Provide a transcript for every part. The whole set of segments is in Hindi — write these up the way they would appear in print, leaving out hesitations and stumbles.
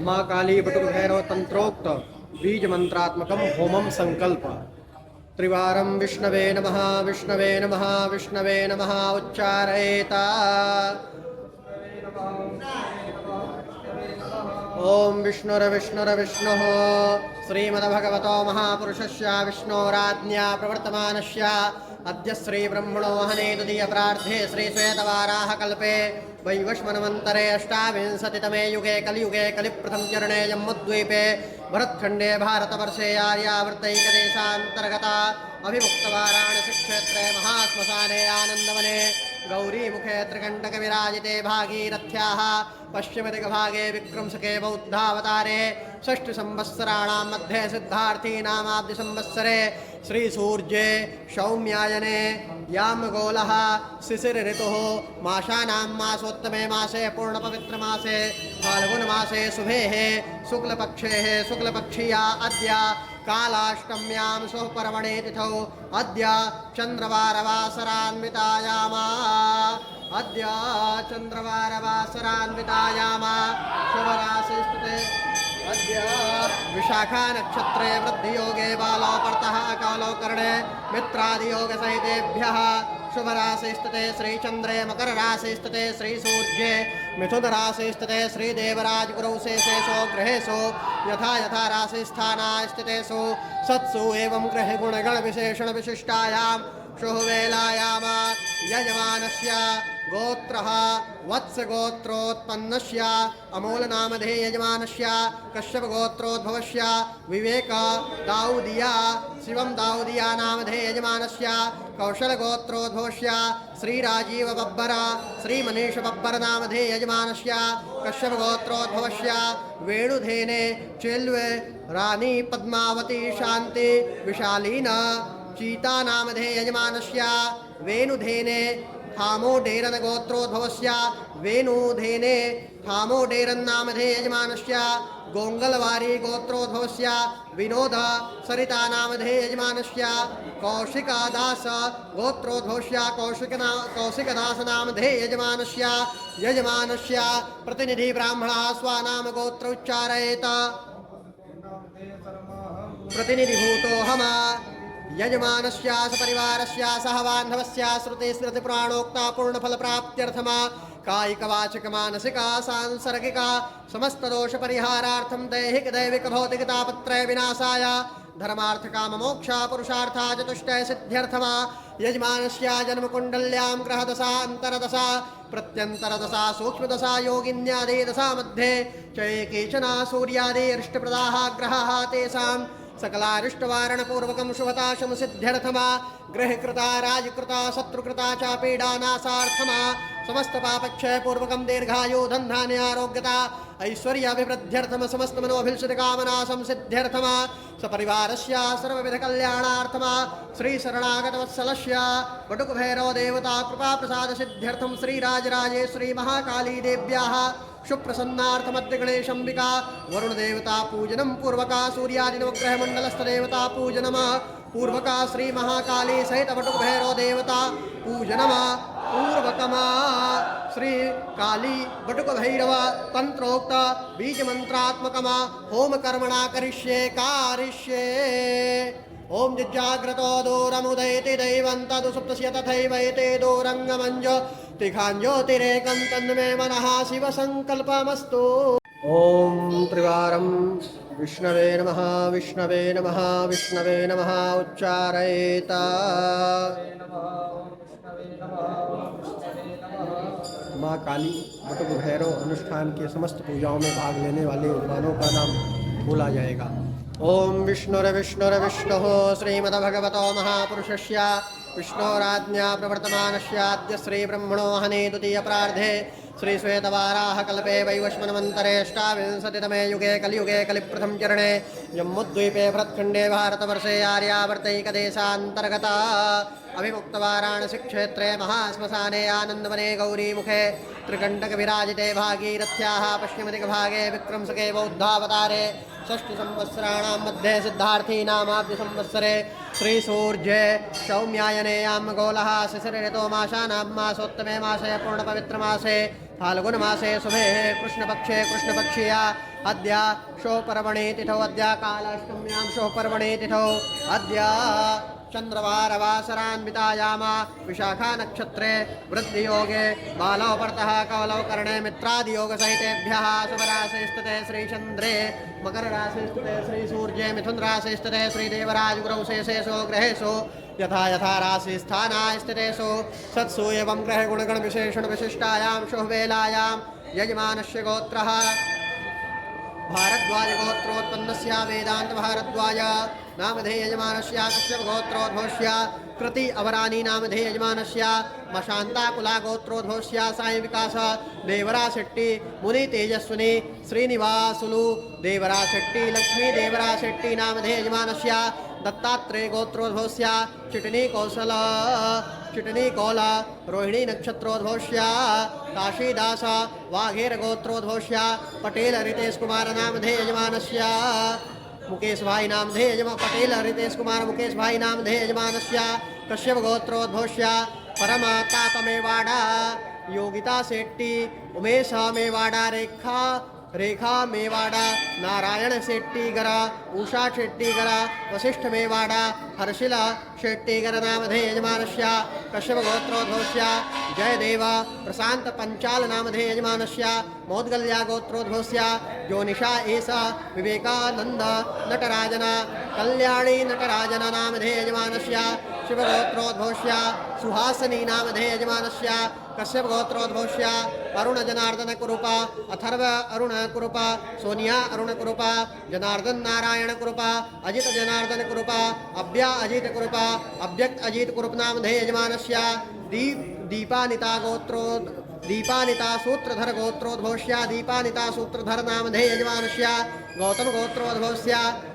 माँ काली बटुक भैरव तंत्रोक्त बीज मंत्रात्मकम होमम संकल्प त्रिवारं विष्णवे नमः विष्णवे नमः विष्णवे नमः उच्चारयेता। ओम विष्णुर्विष्णुर्विष्णुः श्रीमद्भगवतो महापुरुषस्य विष्णोराज्ञा प्रवर्तमानस्य अद्य श्री ब्रह्मणो हने तदीय प्रार्थे श्री श्वेतवाराह कल्पे वैवस्वन्मन्वन्तरे अष्टाविंशतितमे युगे कलियुगे कलिप्रथम चरणे जम्बूद्वीपे भरतखण्डे भारतवर्षे आर्यावर्तैकदेशान्तर्गता अभिमुक्तवाराणसी क्षेत्रे महाश्मशाने आनन्दवने गौरीमुखे त्रिकण्टकविराजिते भागीरथ्याः पश्चिमदिग्भागे विक्रंसके बौद्धावतारे षष्ठसंवत्सराणां मध्ये सिद्धार्थीनामाब्धिसंवत्सरे श्रीसूर्ये सौम्यायने यामगोलः शिशिरऋतुः मासानां मासोत्तमे मासे पूर्णपवित्रमासे फाल्गुनमासे शुभेः शुक्लपक्षेः शुक्लपक्षीया अद्य कालाष्टम्यां सुपर्वणे तिथौ अद्य चन्द्रवारवासरान्वितायामा अद्य चन्द्रवारवासरान्वितायामा शुभराशिस्तुते अद्य विशाखा नक्षत्रे वृद्धियोगे बालोपर्तः कालोकर्णे मित्रादियोगसहितेभ्यः शुभराशिस्तुते श्रीचन्द्रे मकरराशिस्तुते श्रीसूर्ये मिथुनराशिस्तुते श्रीदेवराजगुरौ शेषेषु ग्रहेषु यथा यथा राशिस्थाना स्थितेषु सत्सु एवं ग्रहगुणगणविशेषणविशिष्टायां शुभवेलायाम यजमानस्य गोत्रः वत्सगोत्रोत्पन्नस्य अमूलनामधेयजमानस्य कश्यपगोत्रोद्भवस्य विवेक दाऊदिया शिवं दाऊदिया नामधेयजमानस्य कौशलगोत्रोद्भवस्य श्रीराजीवबब्बर श्रीमनीषबब्बर नामधेयजमानस्य कश्यपगोत्रोद्भवस्य वेणुधेने चेल्वे रानी पद्मावती शांति विशालीना चीता नामधेय यजमानस्य वेणुधेने थामोडेरन गोत्रोद्भवस्य वेणुधेने थामोडेरन नामधेय यजमानस्य गोंगलवारी गोत्रोद्भवस्य विनोद सरिता नामधेय यजमानस्य कौशिकदास गोत्रोद्भवस्य कौशिकदास नामधेय यजमानस्य प्रतिनिधि ब्राह्मणः स्वनाम गोत्रोच्चारयेत प्रतिनिधिभूतोऽहम् यजमानस्य सपरिवारस्य सह बान्धवस्य श्रुतिस्मृतिपुराणोक्ता पूर्णफलप्राप्त्यर्थमा कायिक वाचिक मानसिक सांसर्गिक समस्त दोष परिहारार्थं दैहिक दैविक भौतिक तापत्रय विनाशाय धर्मार्थ काम मोक्ष पुरुषार्थ चतुष्टय सिद्ध्यर्थमा यजमानस्य जन्मकुण्डल्यां ग्रहदशा अंतरदशा प्रत्यंतरदशा सूक्ष्मदशा योगिन्यादि दशा मध्ये च केचन सूर्यादि अरिष्टप्रदाः ग्रहाः तेषां सकलारिष्टवारणपूर्वकं शुभताशम सिद्ध्यर्थमा गृहकृता राजकृता शत्रुकृता च पीडानाशार्थमा समस्त पापक्षय पूर्वकं दीर्घायु धन्धान्य आरोग्यता ऐश्वर्याभिवृद्ध्यर्थम समस्त मनोभिलषित कामना संसिद्ध्यर्थमा सपरिवारस्य सर्वविध कल्याणार्थमा श्री शरणागतवत्सलस्य वटुकभैरव देवता कृपा प्रसाद सिद्ध्यर्थम श्रीराजराजेश्वरी महाकाली देव्याः सुप्रसन्नार्थमद्य गणेशंबिका वरुण देवता पूजनम पूर्वका सूर्यादि नवग्रह मंडलस्थ देवता पूजनम पूर्वका श्री महाकाली सहित वटुक भैरव देवता पूजनम पूर्वकमा श्री काली वटुक भैरव तंत्रोक्त बीज मंत्रात्मकमा होम कर्मणा करिष्ये कारिष्ये ओम जिज्जाग्रतो दूरमुदयति दैवं तदुसुप्तस्य तथैवैते दूरंगमञ्ज तिखाञ्ज्योतिरेकं तन्मे मनः शिव संकल्पमस्तु। ओम त्रिवारं विष्णवे नमः विष्णवे नमः विष्णवे नमः उच्चारयेत। माँ काली बटुक भैरव अनुष्ठान के समस्त पूजाओं में भाग लेने वाले विद्वानों का नाम बोला जाएगा। ओम विष्णुर्विष्णुर्विष्णुः श्रीमद्भगवतो महापुरुषस्य विष्णोराज्ञा प्रवर्तमानस्याद्य श्री ब्रह्मणो हने द्वितीय प्रार्धे श्री श्वेतवाराह कल्पे वैवस्वन्मन्वन्तरे अष्टाविंशतितमे युगे कलियुगे कलिप्रथम चरणे जम्बूद्वीपे भरतखण्डे भारतवर्षे आर्यावर्तैकदेशान्तर्गता अभिमुक्तवाराणसी क्षेत्रे महाश्मशाने आनन्दवने गौरीमुखे त्रिकण्टकविराजिते भागीरथ्याः पश्चिमदिग्भागे विक्रंसके बौद्धावतारे षष्ठसंवत्सराणां मध्ये सिद्धार्थीनामाब्धिसंवत्सरे श्रीसूर्ये सौम्यायने यामगोलः शिशिरऋतौ मासानां मासोत्तमे मासे पूर्णपवित्रमासे फाल्गुनमासे शुभे कृष्णपक्षे कृष्णपक्षीया अद्य शोपर्वणे तिथौ अद्य कालाष्टम्यां शोपर्वणे तिथौ अद्य चंद्रवारवासरान्वितायाम विशाखा नक्षत्रे वृद्धियोगे बालौ परतः कवलौ कर्णे मित्रादियोग सहितेभ्यः शुभराशि स्थिते श्रीचंद्रे मकर राशि स्थिते श्रीसूर्ये मिथुन राशि स्थिते श्रीदेवराज गुरौ शेषेषु ग्रहेषु यथा यथा राशि स्थाना स्थितेषु सत्सु एवं ग्रह गुणगण विशेषण विशिष्टायां शुभवेलायां यजमानस्य गोत्रः भारद्वाज गोत्रोत्पन्नस्य वेदांत भारद्वाज नामधेय यजमानस्य कश्यप गोत्रोद्भवस्य कृति अवरानी नामधेय यजमानस्य मशांताकुला गोत्रोद्भवस्य साई विकास देवरा शेट्टी मुनि तेजस्विनी श्रीनिवासुलु देवरा शेट्टी लक्ष्मी देवरा शेट्टी नामधेय यजमानस्य दत्तात्रेय गोत्रोद्भवस्य चिटनी कौशल चिटनी कौला रोहिणी नक्षत्रोद्भवस्य काशीदास वाघेर गोत्रोद्भवस्य पटेल रितेश कुमार नामधेय यजमानस्य मुकेश भाई नामधेय यजमान पटेल रितेश कुमार मुकेश भाई नामधेय यजमानस्य कश्यप गोत्रोद्भवस्य परमताप मेवाड़ा योगिता शेट्टी उमेश मेवाड़ा रेखा मेवाड़ा नारायण शेट्टीगर उषा शेट्टीगर वशिष्ठ मेवाड़ा हर्षिला शेट्टीगर नामधेय यजमानस्य कश्यप गोत्रोद्भवस्य जयदेव प्रशांत पंचाल नामधेय यजमानस्य मोद्गल्या गोत्रोद्भवस्य ज्योनिषा एष विवेकानंद नटराजन कल्याणी नटराजन नामधेय यजमानस्य शिवगोत्रोद्भवस्य सुहासिनी नामधेय यजमानस्य कश्यप गोत्रोद्भवस्य अरुण जनार्दन कुरुपा अथर्व अरुण कुरुपा सोनिया अरुण कुरुपा जनार्दन नारायण कुरुपा अजित जनार्दन कुरुपा अव्या अजित कुरुपा अव्यक्त अजित कुरुप नामधेय यजमानस्य दीपानिता गोत्रो दीपानिता सूत्रधर गोत्रोद्भवस्य दीपानिता सूत्रधर नामधेय यजमानस्य गौतम गोत्रोद्भवस्य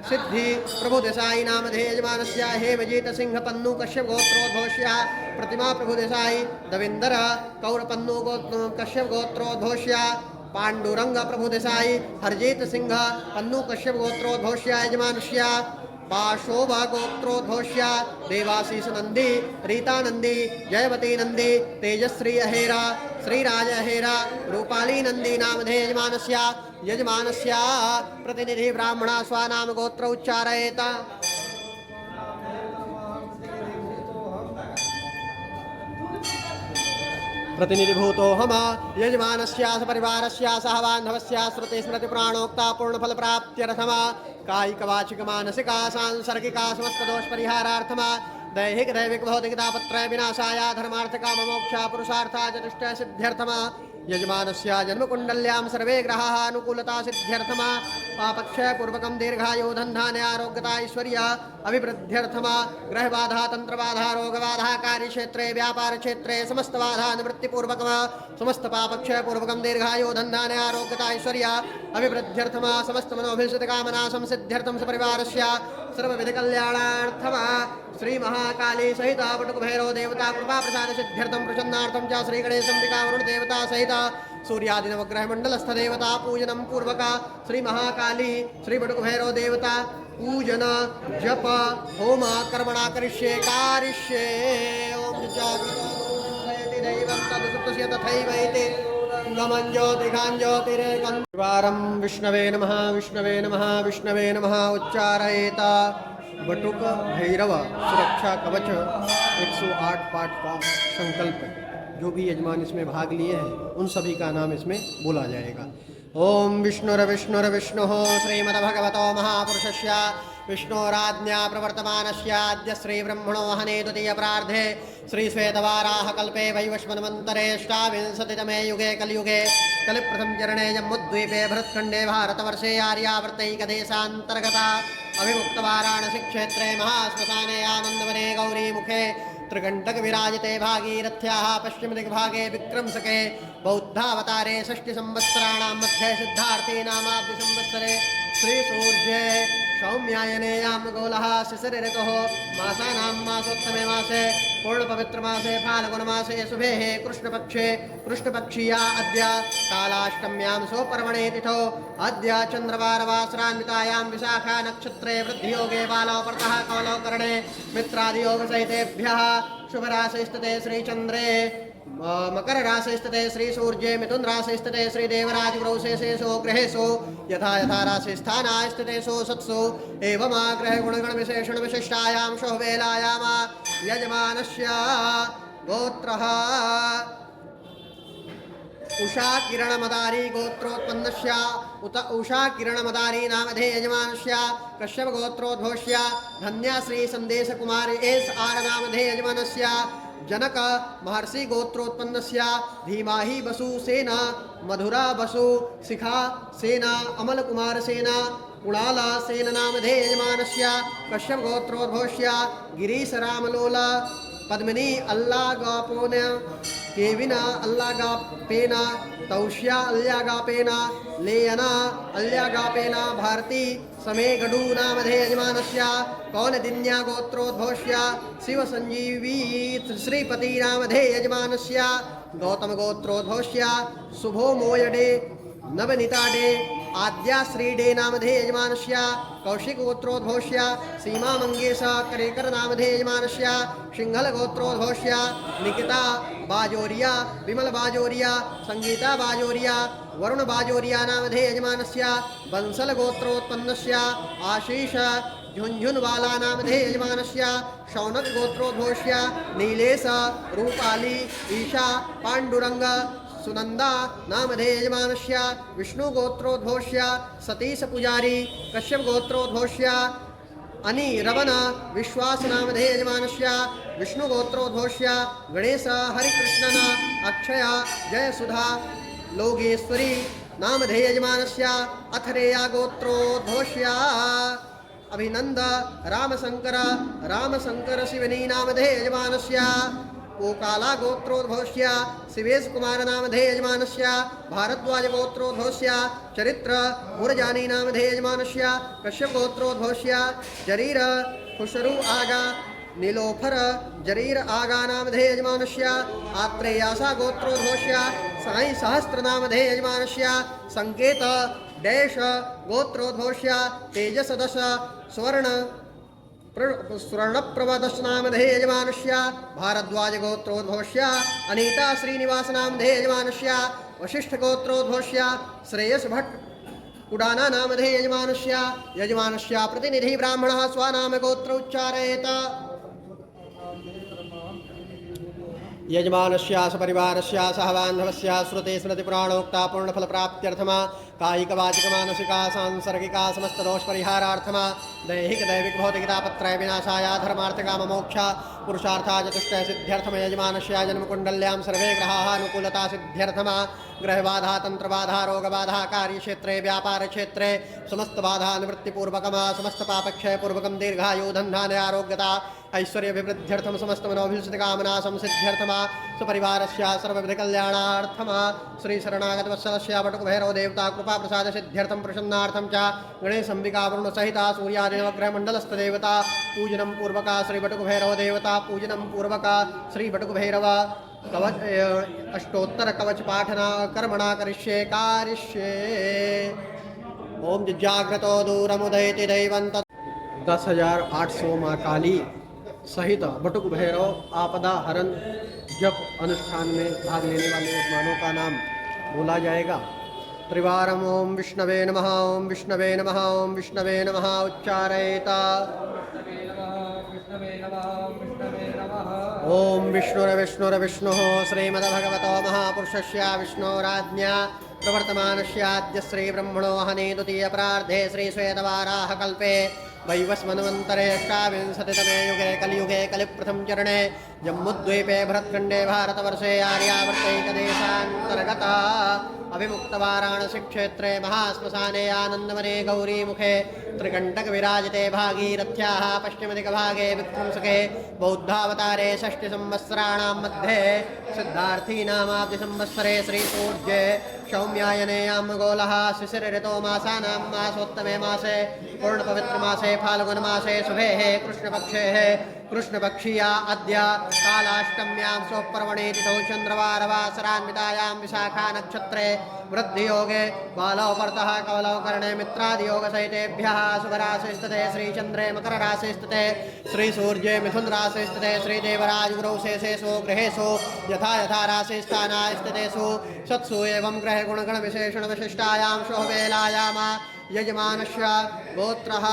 सिद्धि प्रभु देसाई नामधेय यजमानस्य हेमजीत सिंह पन्नु कश्यप गोत्रोद्भवस्य प्रतिमा प्रभु देसाई दविंदर कौर पन्नु कश्यप गोत्रोद्भवस्य पांडुरंग प्रभु देसाई हरजीत सिंह पन्नु कश्यप गोत्रोद्भवस्य यजमानस्य पाशोभा गोत्रोद्भवस्य देवाशीष नंदी रीता नंदी जयवती नंदी तेजश्री अहेरा श्रीराज अहेरा रूपाली नंदी नामधेय यजमानस्य प्रतिनिधि ब्राह्मणा स्वानाम गोत्र उच्चारयेत प्रतिनिधिभूतो हम यजमानस्य सपरिवारस्य सह बान्धवस्य श्रुति स्मृति पुराणोक्ता पूर्णफल प्राप्त्यर्थम कायिक वाचिक मानसिका सांसर्गिका समस्त दोष परिहारार्थम दैहिक दैविक भौतिक तापत्रय विनाशाय धर्मार्थ काम मोक्ष पुरुषार्थ चतुष्ट सिद्ध्यर्थम यजमानस्य जन्मकुण्डल्यां सर्वे ग्रहाः अनुकूलता सिद्ध्यर्थम पापक्षय पूर्वकं दीर्घायु धनधान्य आरोग्यता ऐश्वर्य अभिवृद्ध्यर्थम ग्रहबाधा तंत्रबाधा रोगबाधा कार्यक्षेत्रे व्यापार क्षेत्रे समस्त बाधा निवृत्तिपूर्वकम समस्त पापक्षय पूर्वकं दीर्घायु धनधान्य आरोग्यता ऐश्वर्य अभिवृद्ध्यर्थम समस्त मनोभिषित कामना संसिद्ध्यर्थम सपरिवारस्य सर्वविध कल्याणार्थम श्री महाकाली सहित बटुक भैरव देवता कृपा प्रसाद सिद्ध्यर्थम प्रसन्नार्थम च श्री गणेश अंबिका वरुण देवता सहित सूर्यादि नवग्रह मंडलस्थ देवता पूजनम पूर्वक श्री महाकाली श्री बटुक भैरव देवता पूजन जप होम कर्मणा करिष्ये ओम जागृति दैवं तदसुतस्य तथैवैते गमं ज्योतिघां ज्योतिरेकं द्वारं विष्णवे नमः विष्णवे नमः विष्णवे नमः उच्चारयेत बटुक भैरव सुरक्षा कवच 108 पाठ का संकल्प जो भी यजमान इसमें भाग लिए हैं उन सभी का नाम इसमें बोला जाएगा। ओम विष्णुर्विष्णुर्विष्णुः श्रीमद्भगवतो महापुरुषस्य विष्णोराज्ञा प्रवर्तमानस्याद्य श्रीब्रह्मणो हने द्वितीय प्रार्धे श्रीश्वेतवाराह कल्पे वैवस्वन्वन्तरे अष्टाविंशतितमे युगे कलियुगे कलिप्रथम चरणे जम्बुद्वीपे भरतखण्डे भारतवर्षे आर्यावर्तैकदेशान्तर्गता अभिमुक्तवाराणसी क्षेत्रे महाश्मशाने आनन्दवने गौरीमुखे त्रिकण्टक विराजिते भागीरथ्याः पश्चिमदिग्भागे विक्रमशके बौद्धावतारे षष्टिसंवत्सराणां मध्ये सिद्धार्थीनामाब्धिसंवत्सरे श्रीसूर्ये सौम्यायने यामगोलः शिशिर ऋतुः मासानां मासोत्तमे मासे पूर्णपवित्रमासे फाल्गुनमासे शुभेः कृष्णपक्षे कृष्णपक्षीया अद्य कालाष्टम्यां सोपर्वणे तिथौ अद्य चन्द्रवारवासरान्वितायां विशाखा नक्षत्रे वृद्धियोगे बालौ परतः कौलौ करणे मित्रादियोगसहितेभ्यः शुभराशिस्थिते श्रीचन्द्रे मकर राशि स्थिते श्री सूर्ये मिथुन राशि स्थिते श्री देवराज ग्रहशेषेषु ग्रहेषु यथा यथा राशि स्थाना स्थितेषु सत्सु एवं ग्रह गुणगण विशेषण विशिष्टायां शुभवेलायां यजमानस्य गोत्रः उषा किरण मदारी गोत्रोत्पन्नस्य उत उषा किरण मदारी नामधेय यजमानस्य कश्यप गोत्रोद्भवस्य धन्या श्री संदेश कुमार एस आर नामधेय यजमानस्य जनक महर्षि गोत्रोत्पन्नस्य धीमाहि बसु सेना मधुरा बसु शिखा सेना अमल कुमार सेना कुणाला सेन नामधेय यजमानस्य कश्यप गोत्रोद्भवस्य गिरीश रामलोला पद्मिनी अल्लागापोन केविना अल्लागापेना तौष्या अल्लागापेना लेयना अल्लागापेना भारती समे गडू नामधेय यजमानस्य कौनदिन्या गोत्रोद्भवस्य शिव संजीवी श्रीपति नामधेय यजमानस्य गौतम गोत्रोद्भवस्य शुभो मोयडे नवनीताडे आद्या श्रीडे नामधेय यजमानस्य कौशिक गोत्रोद्भवस्य सीमा मंगेश करेकर नामधेय यजमानस्य सिंहल गोत्रोद्भवस्य निकिता बाजोरिया विमल बाजोरिया संगीता बाजोरिया वरुण बाजोरिया नामधेय यजमानस्य बंसल गोत्रोत्पन्नस्य आशीष झुंझुनवाला नामधेय यजमानस्य शौनक गोत्रोद्भवस्य नीलेश रूपाली ईशा पांडुरंग सुनंदा नामधेय यजमानस्य विष्णु गोत्रोद्भवस्य सतीश पुजारी कश्यप गोत्रोद्भवस्य अनि रवन विश्वास नामधेय यजमानस्य विष्णु गोत्रोद्भवस्य गणेश हरिकृष्णन अक्षय जयसुधा लोगेश्वरी नामधेय यजमानस्य अथरेया गोत्रोद्भवस्य अभिनंद रामशंकर शिवनी नामधेय यजमानस्य ओकाला गोत्रोद्भवस्य शिवेश कुमार नामधेय यजमानस्य भारद्वाज गोत्रोद्भवस्य चरित्र मुरजानी नामधेय यजमानस्य कश्यप गोत्रोद्भवस्य जरीर खुशरू आगा नीलोफर जरीर आगा नामधेय यजमानस्य आत्रेयासा गोत्रोद्भवस्य साई सहस्त्र नामधेय यजमानस्य संकेत डैश गोत्रोद्भवस्य तेजस दश स्वर्णप्रभदश नामधेय यजमानस्य भारद्वाज गोत्रोद्भवस्य अनीता श्रीनिवास नामधेय यजमानस्य वशिष्ठ गोत्रोद्भवस्य श्रेयस भट्ट कुडाना नामधेय यजमानस्य प्रतिनिधि ब्राह्मणः स्वनाम गोत्र उच्चारयेत यजमानस्य सपरिवारस्य सहबान्धवस्य श्रुते स्मृतिपुराणोक्ता पूर्णफलप्राप्त्यर्थमा कायिकवाचिक मानसिका सांसर्गिका समस्तदोषपरिहारार्थमा दैहिक दैविक भौतिकतापत्रय विनाशाय धर्मार्थकाममोक्ष पुरुषार्था चतुष्टय सिद्ध्यर्थम यजमानस्य जन्मकुण्डल्यां सर्वे ग्रहाः अनुकूलता सिद्ध्यर्थमा ग्रहबाधा तंत्रबाधा रोगबाधा कार्यक्षेत्रे व्यापारक्षेत्रे समस्तबाधा निवृत्तिपूर्वकम समस्तपापक्षयपूर्वकं दीर्घायु धनधान्य आरोग्यता ऐश्वर्याभिवृद्ध्यर्थम समस्तमनोभिष्टकामना संसिद्ध्यर्थमा सपरिवारस्य सर्वविधकल्याणार्थमा श्री शरणागतवत्सलस्य वटुकभैरव देवता कृपा प्रसाद सिद्ध्यर्थम प्रसन्नार्थम च गणेशंबिका वरुण सहिता सूर्यादिनवग्रहमण्डलस्थदेवता पूजनं पूर्वका श्री वटुकभैरव देवता पूजनं पूर्वका श्री वटुकभैरव कवच अष्टोत्तर कवच पाठना कर्मणा करिष्ये ओम जाग्रतो दूरमुदयति दैवंत 10,800 माँ काली सहित बटुक भैरव आपदा हरण जप अनुष्ठान में भाग लेने वाले यजमानों का नाम बोला जाएगा। त्रिवारम ओम विष्णवे नमः ओम विष्णवे नमः ओम विष्णवे नमः उच्चारयेता। ओम विष्णुर्विष्णुर्विष्णुः श्रीमद्भगवतो महापुरुषस्य विष्णोराज्ञा प्रवर्तमानस्याद्य श्रीब्रह्मणो हने द्वितीय प्रार्धे श्रीश्वेतवाराह कल्पे वैवस्मन्वन्तरे अष्टाविंशतितमे युगे कलियुगे कलिप्रथम चरणे जम्बूद्वीपे भरतखण्डे भारतवर्षे आर्यावर्तैकदेशान्तर्गता अभिमुक्तवाराणसी क्षेत्रे महाश्मशाने आनन्दवने गौरीमुखे त्रिकण्टकविराजिते भागीरथ्याः पश्चिमदिग्भागे विक्रंसके बौद्धावतारे षष्टिसंवत्सराणां मध्ये सिद्धार्थीनामाब्धिसंवत्सरे श्रीपूज्ये सौम्यायनेयामगोलः शिशिरऋतो मासानां मासोत्तमे मासे पूर्णपवित्रमासे फाल्गुनमासे शुभेः कृष्णपक्षेः कृष्णपक्षीया अद्य कालाष्टम्यां स्वपर्वणे तिथौ चन्द्रवारवासरान्वितायां विशाखा नक्षत्रे वृद्धियोगे बालौ परतः कवलौ कर्णे मित्रादियोगसहितेभ्यः शुभराशिस्थिते श्रीचन्द्रे मकरराशिस्थिते श्रीसूर्ये मिथुनराशिस्थिते श्रीदेवराजगुरौ शेषेषु गृहेषु यथा यथा राशिस्थानाय स्थितेषु सत्सु एवं ग्रहगुणगणविशेषणविशिष्टायां शुभवेलायाम यजमानस्य गोत्रः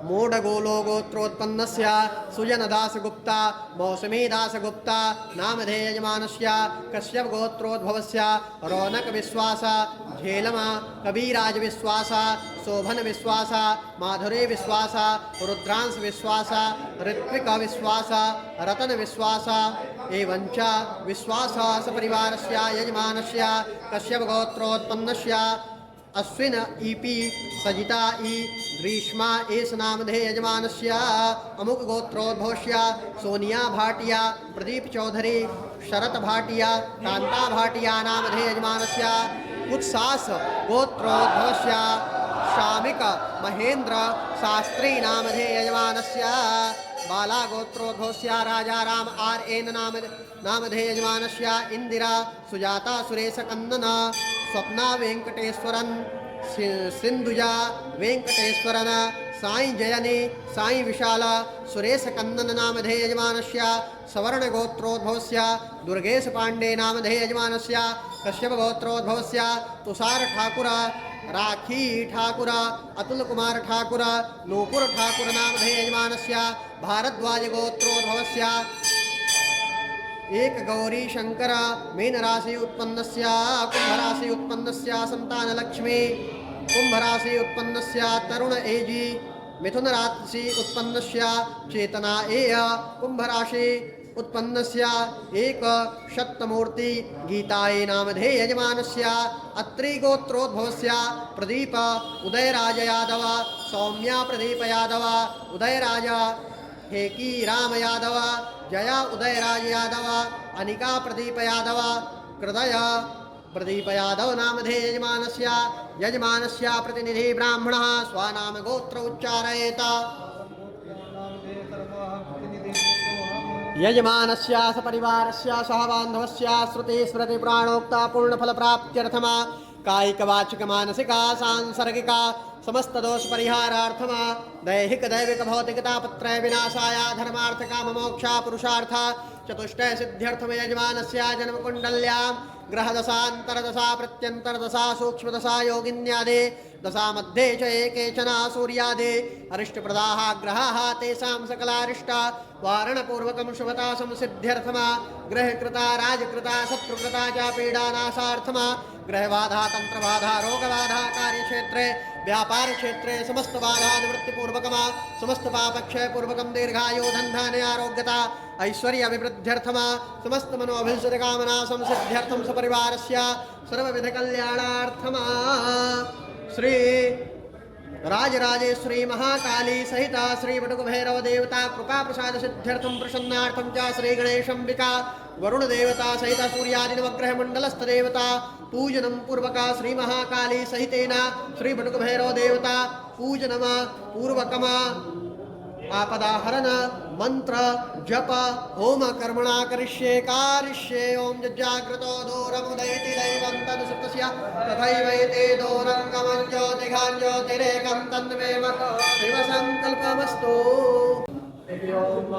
मूढगोलो गोत्रोत्पन्नस्य सुजनदासगुप्ता मौसमीदासगुप्ता नामधेयजमानस्य कश्यप गोत्रोद्भवस्य रौनकविश्वास झेलम कबीराजविश्वास शोभनविश्वास माधुरीविश्वास रुद्रांशविश्वास ऋत्विकविश्वास रतनविश्वास एवञ्च विश्वास सपरिवारस्य यजमानस्य कश्यप गोत्रोत्पन्नस्य अश्विन ईपी सजिता ई ग्रीष्मा एस नामधेय यजमानस्य अमुक गोत्रोद्भवस्य सोनिया भाटिया प्रदीप चौधरी शरत भाटिया कांता भाटिया नामधेय यजमानस्य उत्सास गोत्रोद्भवस्य शामिक महेंद्र शास्त्री नामधेय यजमानस्य बाला गोत्रोद्भवस्य राजाराम आर एन नामधेय यजमानस्य इंदिरा सुजाता सुरेश कन्नन स्वप्ना वेंकटेश्वरन सिंधुजा वेंकटेश्वरन साई जयनी साई विशाला सुरेश कन्नन नामधेय यजमानस्य सवर्ण गोत्रोद्भवस्य दुर्गेश पांडे नामधेय यजमानस्य कश्यप गोत्रोद्भवस्य तुषार ठाकुर राखी ठाकुर अतुल कुमार ठाकुर नूपुर ठाकुर नामधेय यजमानस्य भारद्वाज गोत्रोद्भवस्य एक गौरी शंकर मीन राशि उत्पन्नस्य कुंभ राशि उत्पन्नस्य संतान लक्ष्मी कुंभ राशि उत्पन्नस्य तरुण एजी मिथुन राशि उत्पन्नस्य चेतना एय कुंभ राशि उत्पन्नस्य एक शक्तमूर्ति गीताये नामधेय यजमानस्य अत्रि गोत्रोद्भवस्य प्रदीप उदयराज यादव सौम्या प्रदीप यादव उदयराज हेकी राम यादव जया उदयराज यादव अनिका प्रदीप यादव कृदय प्रदीप यादव नामधेय यजमानस्य प्रतिनिधि ब्राह्मणः स्वनाम गोत्र उच्चारयेत यजमानस्य सपरिवारस्य सहबान्धवस्य श्रुति स्मृति प्राणोक्ता पूर्णफलप्राप्त्यर्थम कायिक वाचिक मानसिका सांसर्गिका समस्त दोष परिहारार्थम दैहिक दैविक भौतिक तापत्रय विनाशाय धर्मार्थ काम मोक्ष पुरुषार्थ चतुष्टय सिद्ध्यर्थम यजमानस्य जन्म कुंडल्यां ग्रह दशांतरदशा प्रत्यंतरदशा सूक्ष्मदशा योगिन्यादि दशा मध्ये च एकेचन सूर्यादि अरिष्टप्रदाः ग्रहाः तेषां सकलारिष्ट वारणपूर्वकं शुभता संसिद्ध्यर्थम ग्रहकृता राजकृता शत्रुकृता च पीडानाशार्थम ग्रहबाधा तंत्रबाधा रोगबाधा कार्यक्षेत्रे व्यापार क्षेत्रे समस्त बाधा निवृत्तिपूर्वकम समस्त पापक्षयपूर्वकम दीर्घायु धनधान्य आरोग्यता ऐश्वर्य अभिवृद्ध्यर्थम समस्त मनोभिष्ट कामना संसिद्ध्यर्थम सपरिवारस्य सर्वविध कल्याणार्थम श्री राजराजेश्वरी महाकाली सहित श्री बटुक भैरव देवता कृपा प्रसाद सिद्ध्यर्थम प्रसन्नार्थम च श्री गणेशंबिका वरुण देवता सहित सूर्यादि नवग्रह मंडलस्थ देवता पूजनम पूर्वक श्री महाकाली सहितेन श्री बटुक भैरव देवता पूजनम पूर्वकम आपदाहरण मंत्र जप होम कर्मणा करिष्ये ओम जज्जाग्रतो दूरमुदयति दैवं तदसुतस्य तथैवैते दूरङ्गमं ज्योतिघां ज्योतिरेकं तन्मे मतो शिव संकल्पमस्तु ओम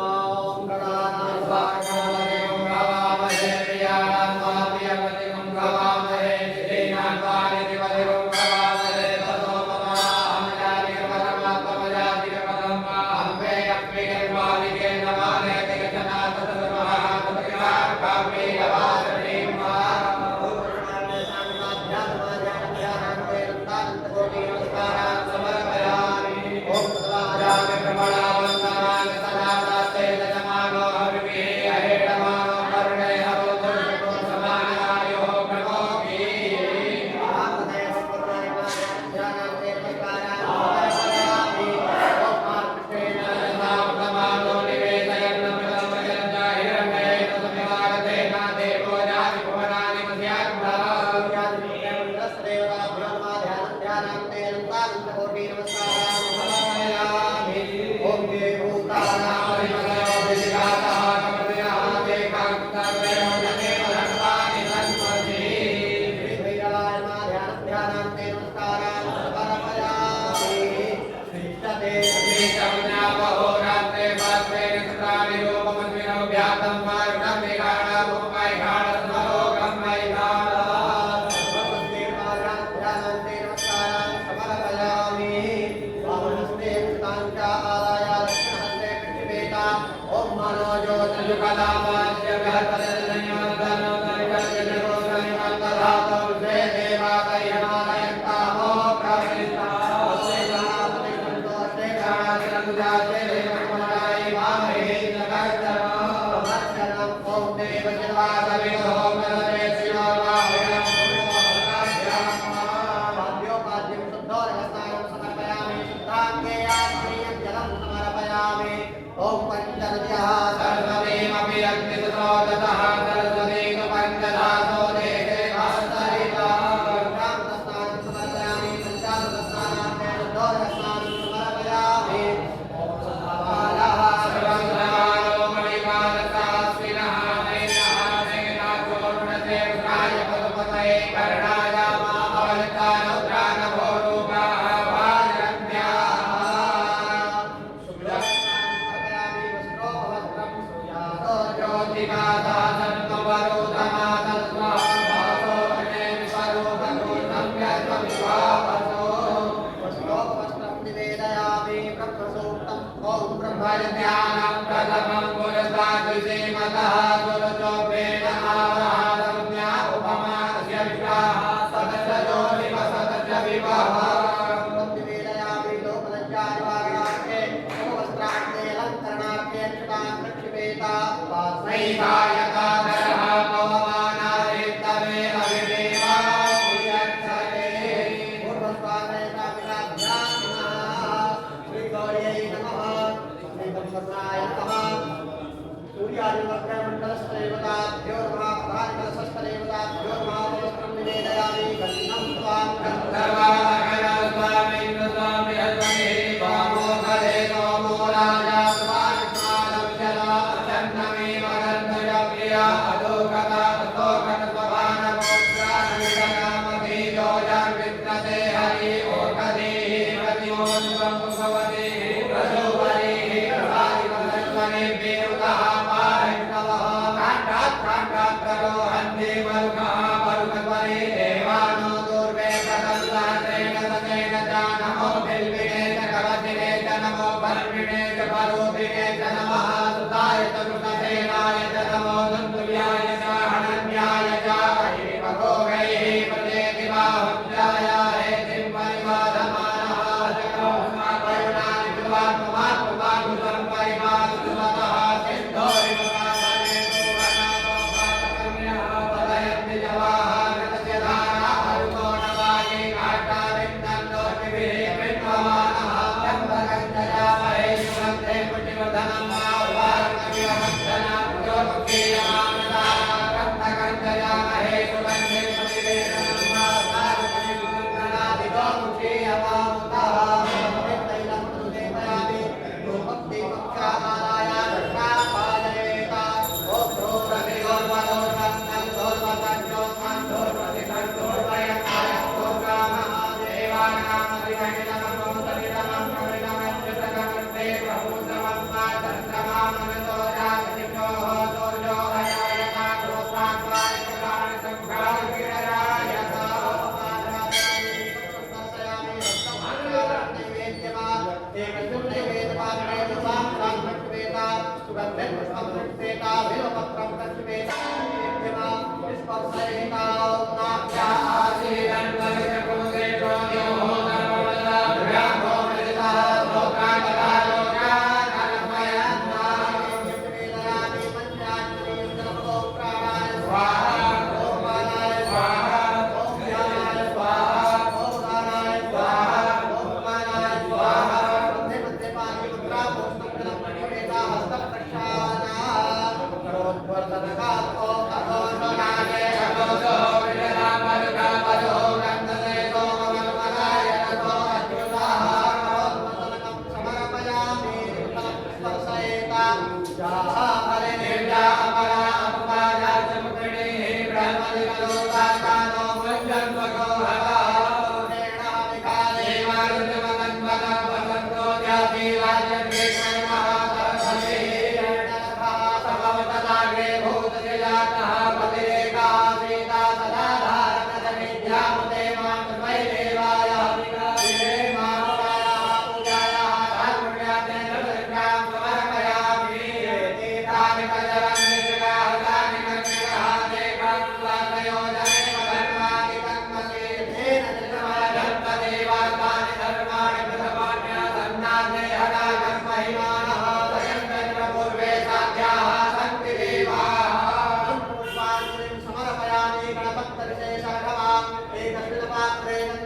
सूर्यादिवक्रमण्डल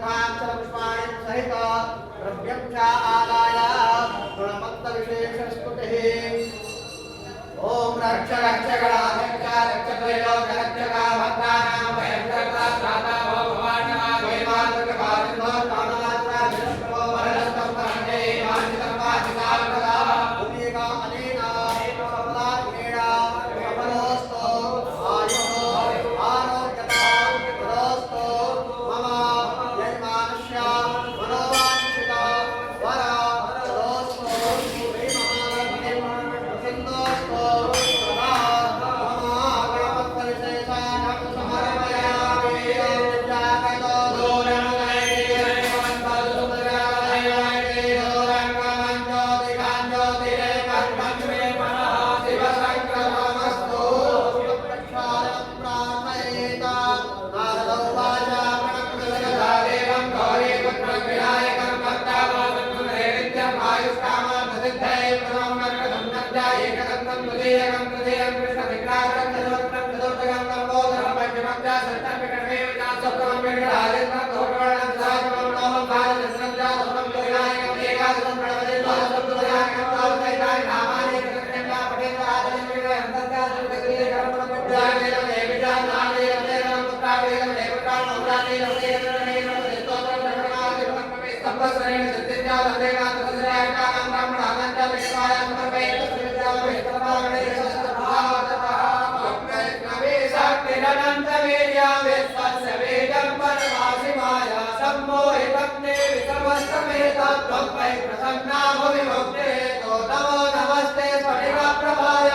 तीर्थाक्षरपुष्पाणि सहित द्रव्यं च आदाय गुणपत्तविशेषस्तुतिः ओम रक्ष रक्ष गणाध्यक्ष रक्ष त्रैलोक रक्षक भद्रानां भयंकरता त्राता भगवान् भगवान् भगवान् कामनात्रा विष्णु वरदं परमे वाचितं वाचितां कदा भूमिका अनेना हेतु सबला क्रीडा सफलोस्तो आयुः आरोग्यता तदोस्तो मम यजमानस्य मनोवाञ्छिता वरा तदोस्तो श्रीमहालक्ष्मीं प्रसन्नोस्तो नमस्ते स्फटिका प्रभाय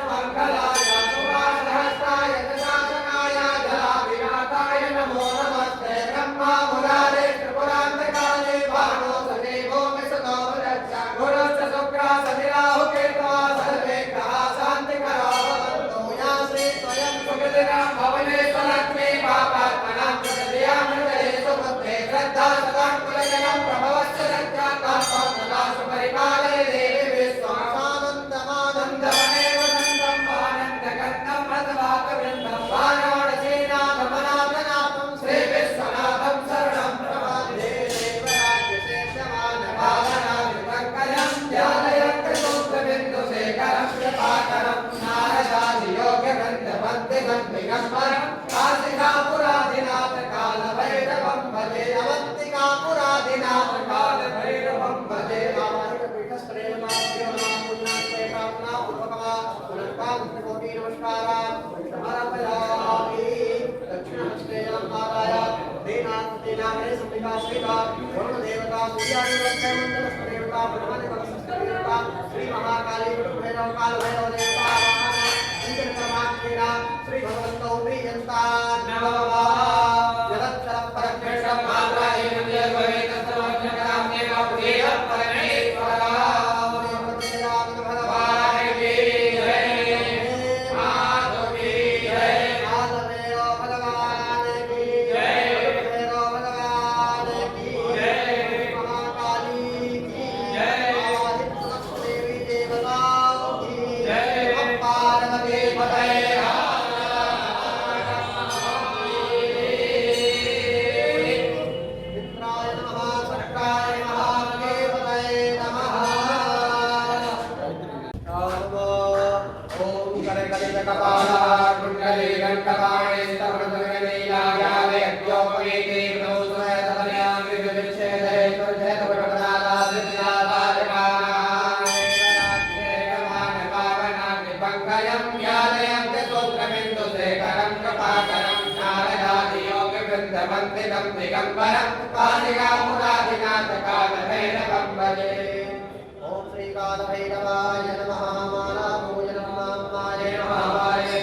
मंगलाय सुभाषहस्ताय दशासनाय जलाभिनाथाय नमो नमस्ते ब्रह्मा मुरारे त्रिपुरान्तकाले भानो सदेवो विशतो रक्षा गुरुश्च शुक्रा सदिराहु केतवा सर्वे ग्रहा शान्तिकरा भवन्तु या श्री स्वयं सुकृतिनां भवने स्वलक्ष्मी पापात्मनां प्रकृत्यां हृदये सुबुद्धे श्रद्धा सदा कुलजनं प्रभवश्च रक्षाता सदा सुपरिपालय देवी विश्वासानन्दमानन्दमनेव सन्तम् आनन्दकन्दं रथवाकवृन्दं वाराणसीनाथमनाथनाथं श्रीविश्वनाथं शरणं प्रपद्ये देवराज्यशेषमानपालनादिपङ्कजं ध्यानयन्त्रसूत्रबिन्दुशेखरं कृपाकरं नारदादियोग्यगन्धवन्दितं दिगम्बरं काशिकापुराधिनाथकालभैरवं भजे अवन्तिकापुराधिनाथ कालभैरवं भजे श्री महाकाली भैरव काल भैरव देवता श्री भगवंतो प्रियंता नमः जगत्तर परमेश्वर मात्रा दिगंबरं कालिकापुराधिनाथ कालभैरवं भजे ओम श्री कालभैरवाय नमः मालाभूय नमः माये नमः माये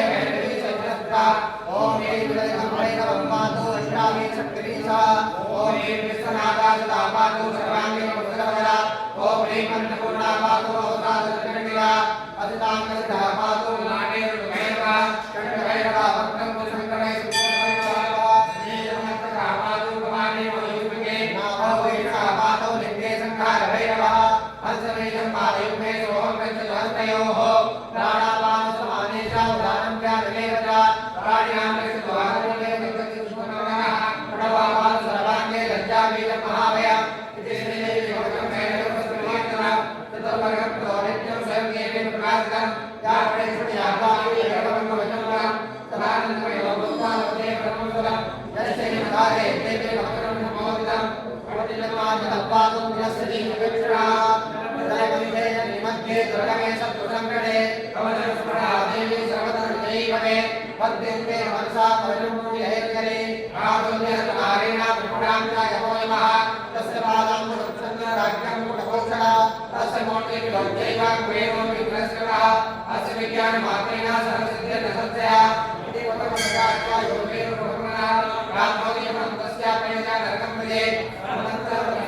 ओम हे विदयं पातो अष्टामी शक्तिसा ओम हे विश्वनाथा पातो सर्वांगे मुद्रवरा ओम हे अन्नपूर्णा पातो अवतारकर्णिया अदितांगसदा पातो नाटे रुमेवा चंद्रभैरवा भक्तं शंकरे सुप्रभैरवा नीलमस्तका पातो भवानी मयूरगे नाभो वैशा पातो लिंगे संखार भैरवा हंसमेजं पादयुगे सोहं पंचहस्तयोः प्राणापान समानेशा उदानं व्याधमेव प्राण्यां कृष्णवाहने विकसितुष्मनः प्रणवापान सर्वांगे लज्जाबीजं महाभयम् इति श्रीदेवी भगवतं मैत्रवस्त्रमात्रा ततोपरं प्रदोनित्यं स्वयं येन प्रकाशकं या प्रेषणीयात्मानि एकमङ्गवचनं सदानन्दमयोगोत्तानवते ब्रह्मफलं यस्य निधारे देवे भक्तं नमोदितं भवतिलमाजतपादं यस्य विवक्षणा तदैवन्ते निमध्ये दुर्गमे सत्पुसङ्कटे भवनस्मरा देवी सर्वधर्मदैवमे वद्यन्ते मनसा परमूर्तिहेत्करे आदुर्यस्मारेण ब्रह्मणां यमो नमः तस्य पादं मुखसंगराज्ञं मुखभूषणा तस्य मूर्तिर्विभक्त्यैव कुबेरो विघ्नस्करः अस्य विज्ञानमात्रेण सर्वसिद्धिर्नसत्सया इति वदमनसात्वा योगेन ब्रह्मणा रामोदयं तस्य प्रेरणा नरकं भजे अनन्तरं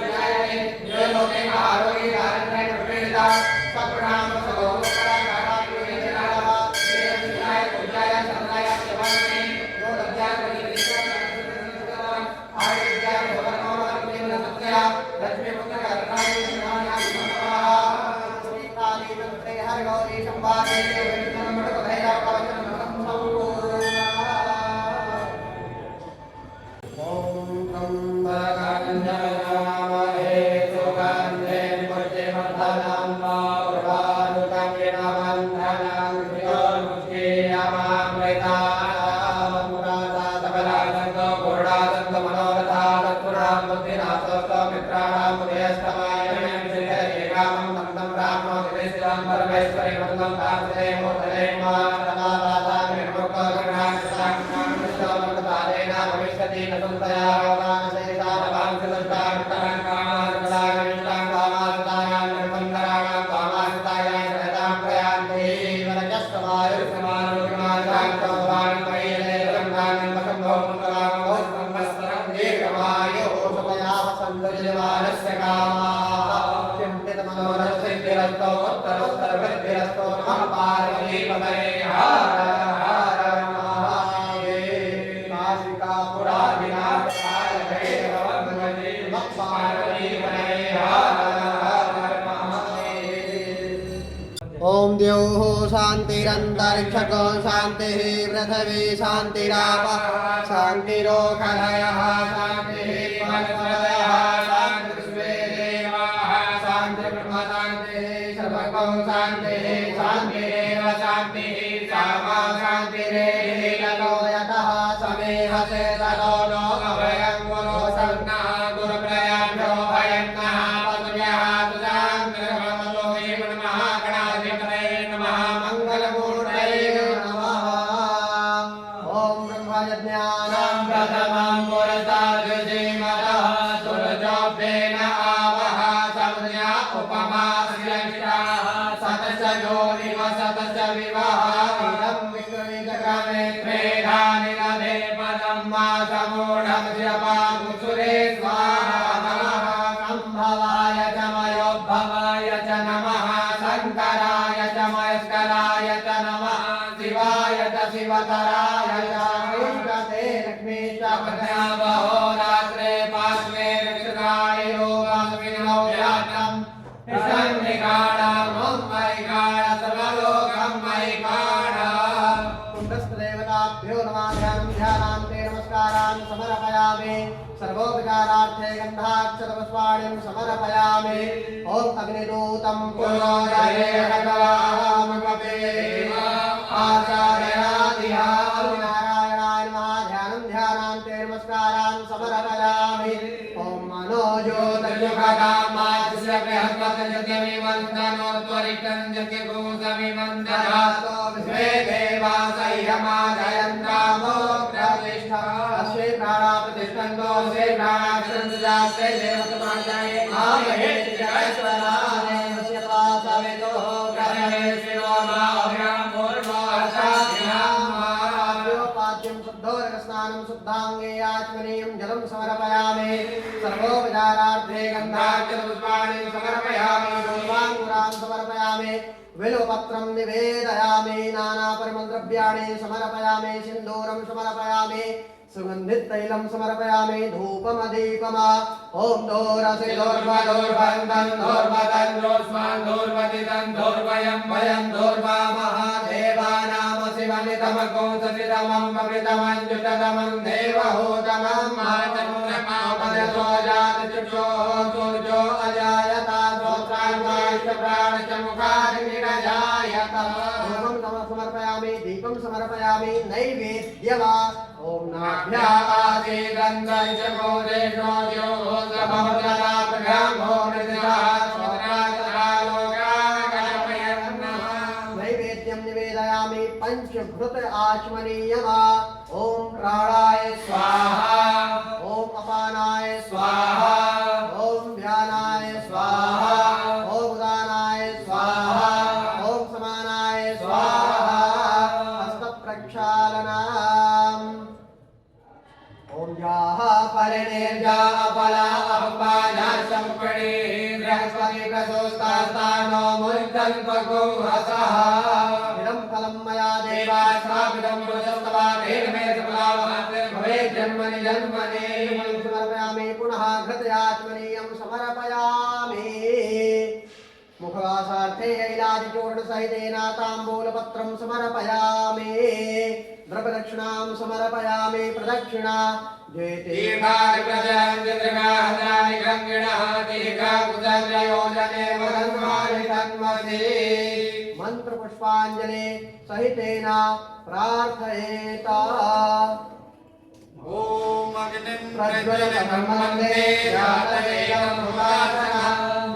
न्याये ये लोके आरोग्य आरण्य प्रवेदिता सप्राम सगोत्तरा काराग्यो वेदनाः देवस्याय पूजाय सर्वाय सेवामि यो लज्जाय परिविष्टं आयुर्जाय भवनोरत्नेन सत्या लक्ष्मीपुत्र कर्णाय ज्ञानाय नमः श्रीकाली वन्दे हर गौरी संवादे विष्णुं मठकथैरा कवचं नमः ओम Parvati शान्तिरन्तरिक्षको शान्तिः पृथिवी शान्तिरापः शान्तिरोषधयः शान्तिः वनस्पतयः शान्तिर्विश्वे देवाः शान्तिर्ब्रह्म शान्तिः सर्वगो शान्तिः शान्तिरेव शान्तिः सामा शान्तिरेव नो यतः समेहसे ततो नो अभयं गुरो सन्नः गुरुप्रयाभ्यो भयं नः पद्म्यः तुजाङ्ग्रहमतो मे नमः गणाधिपतये नमः मङ्गलमूर्तये नमः ॐ ब्रह्मयज्ञानां प्रथमं पुरस्ताद्विधीमतः सुरजोभ्येन आवह समुद्या उपमा श्रेष्ठाः सतशयो निवसतश विवाह इदं विश्वविदक्रमे त्रेधानि नदे पदं मा समूढं जपाकुसुरे स्वाहा नमः सम्भवाय च मयोद्भवाय च नमः शङ्कराय च मयस्कराय च नमः शिवाय च शिवतराय च कृष्णते लक्ष्मी च पद्मावहो रात्रे पार्श्वे नक्षत्राणि योगस्मिनो व्याप्तं ॐ मयिकाण सर्वलोकं मयिकाण कुण्डस्थदेवताभ्यो नमः ध्यानान्ते नमस्कारान् समर्पयामि सर्वोपचारार्थे गन्धाक्षतपुष्पाणिं समर्पयामि ॐ अग्निदूतं पुरोदये हरवामपे आचार्यादिहा नारायणाय नमः ध्यानान्ते नमस्कारान् समर्पयामि ॐ मनोज्योतिर्युगकामास्य बृहस्पतिर्यमिवन्दनोत्वरितं जगद्गुरुसमिवन्दनातो विश्वे देवा संयमादयन्तामो प्रतिष्ठा अश्वे प्राणाप्रतिष्ठन्तो स्वे प्राणाक्षरन्तुजास्ते देवतमाचाये आमहे जगश्वराने वस्यत्वा सवितो ग्रहणे शिरो मा अभ्यां पूर्वो हर्षाभ्यां पाद्यं शुद्धोदकस्नानं शुद्धाङ्गे आचमनीयं जलं समर्पयामि सर्वोपचारार्थे गन्धाक्षतपुष्पाणि समर्पयामि धूपाङ्कुरान् समर्पयामि विल्वपत्रं निवेदयामि नानापरिमलद्रव्याणि समर्पयामि सिन्दूरं समर्पयामि सुगन्धितैलं समर्पयामि धूपमदीपमा ॐ दोरसि दोर्वदोर्वन्दं दोर्वदन्द्रोस्मान् दोर्वदिदं दोर्वयं वयं दोर्वामहादेवानाम शिवनितमको सचितमं पवितमञ्जुतमं देवहूतमं मातङ्गमापदतो जातचक्षोः सूर्यो अजायता श्रोत्रान्वाष्टप्राणचमुखाग्निरजायत धूपं समर्पयामि दीपं समर्पयामि नैवेद्यवा ॐ नाभ्या आदिगन्धर्चको देशो द्योः समभद्रलाभ्यामो नैवेद्यं निवेदयामि पञ्चभृत आचमनीयमा ॐ प्राणाय स्वाहा ॐ अपानाय स्वाहा ॐ ध्यानाय स्वाहा ॐ उदानाय स्वाहा ॐ समानाय स्वाहा हस्तप्रक्षालनम् ॐ याः परिनिर्जा अपला अपपाना सम्पणे बृहस्पति प्रसोस्तास्तानो मुञ्चन्पको हसः इदं फलं मया देवा स्थापितं पुरुषस्तवा तेन मे सफलावहात् भवेत् जन्मनि जन्मनि समर्पयामि पुनः घृतयाचमनीयं समर्पयामि मुखवासार्थे ऐलादिचूर्णसहितेन ताम्बूलपत्रं समर्पयामि द्रवदक्षिणां समर्पयामि प्रदक्षिणा मंत्रपुष्पाञ्जलि सहितेन प्रार्थयेत ॐ अग्निं प्रज्वलतमन्दे यातवेदं उपासना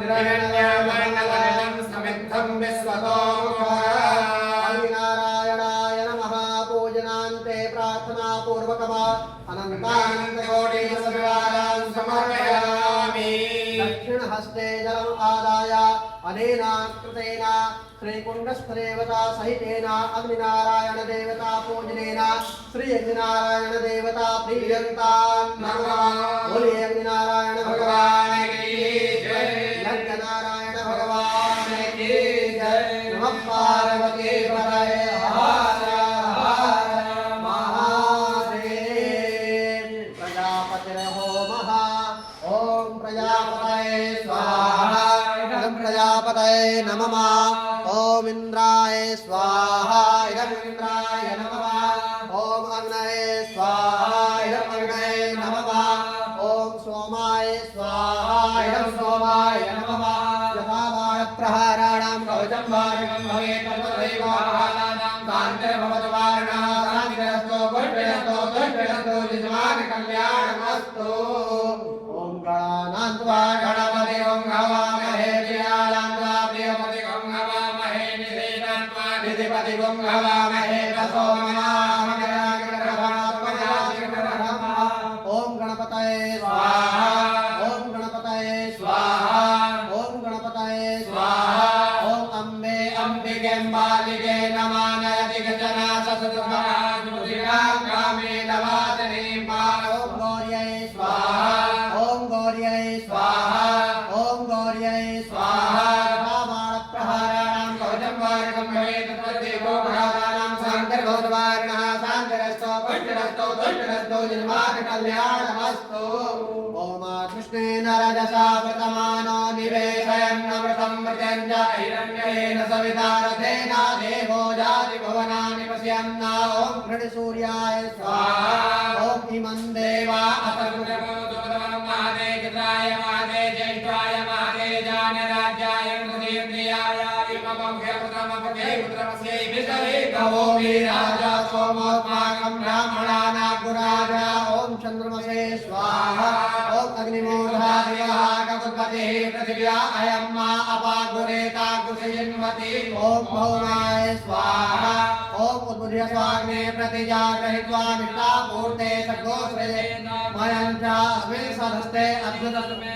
हिरण्यवर्णवर्णं समिद्धं विश्वतो नारायणाय नमः पूजनान्ते प्रार्थना पूर्वकमा अनन्तानन्दकोटिसर्वारान् समर्पयामि दक्षिणहस्ते जलम् आदाय अनेन कृतेन श्रीकुण्डस्थदेवता सहितेन अग्निनारायण देवता पूजनेन श्री अग्निनारायण देवता प्रीयन्तां नमः बोले अग्निनारायण भगवान की जय यज्ञनारायण भगवान की जय नमः पार्वती पतये हर हर महादेव प्रजापतिर्होमः ॐ प्रजापतये स्वाहा प्रजापतये नमः ॐ इंद्राय स्वाहा कौचम्बारिकं भवेत् तदेवानां शान्तिर्भवतु वारिणः शान्तिरस्तु पुष्टिरस्तु तुष्टिरस्तु यजमानकल्याणमस्तु ॐ गणानान्त्वा गणपति ॐ हवामहे प्रियाणान्त्वा प्रियपति ॐ हवामहे निधीनान्त्वा निधिपति ॐ हवामहे वसो ॐ गणपतये स्वाहा ॐ गणपतये स्वाहा ॐ गणपतये स्वाहा ॐ अम्बे अम्बिकेम्बालिके नमानयति गजना ससुतुकामे नवातने ॐ गौर्यै स्वाहा ॐ गौर्यै स्वाहा ॐ गौर्यै स्वाहा बाणप्रहाराणां कौचम्बारिकं भवेत् तदेवो भ्रातानां शान्तिर्भवद्वारिणः शान्तिरस्तु पुष्टिरस्तु तुष्टिरस्तु यजमानकल्याणमस्तु कृष्णेन रजसा प्रतमानो निवेशयन्नमृतं मृत्यञ्च हिरण्येन सविता रथेन देवो जातिभुवनानि पश्यन्न ॐ सूर्याय स्वाहा ॐ इमं देवा महादे चित्राय महादे ज्येष्ठाय महादे जानराज्याय मृदेन्द्रियाय पुत्रमस्यै विषवे गवो राजा सोमोस्माकं ब्राह्मणानां गुराजा ॐ चन्द्रमसे स्वाहा ॐ अग्निमूर्धादिवः ककुत्पतिः पृथिव्या अयं मा अपागुरेता कुशयन्वती ॐ भौमाय स्वाहा ॐ उद्बुध्य स्वाग्ने प्रतिजागरित्वा मिष्टापूर्ते सद्गोश्रये मयं च अस्मिन् सदस्ते अद्भुतमे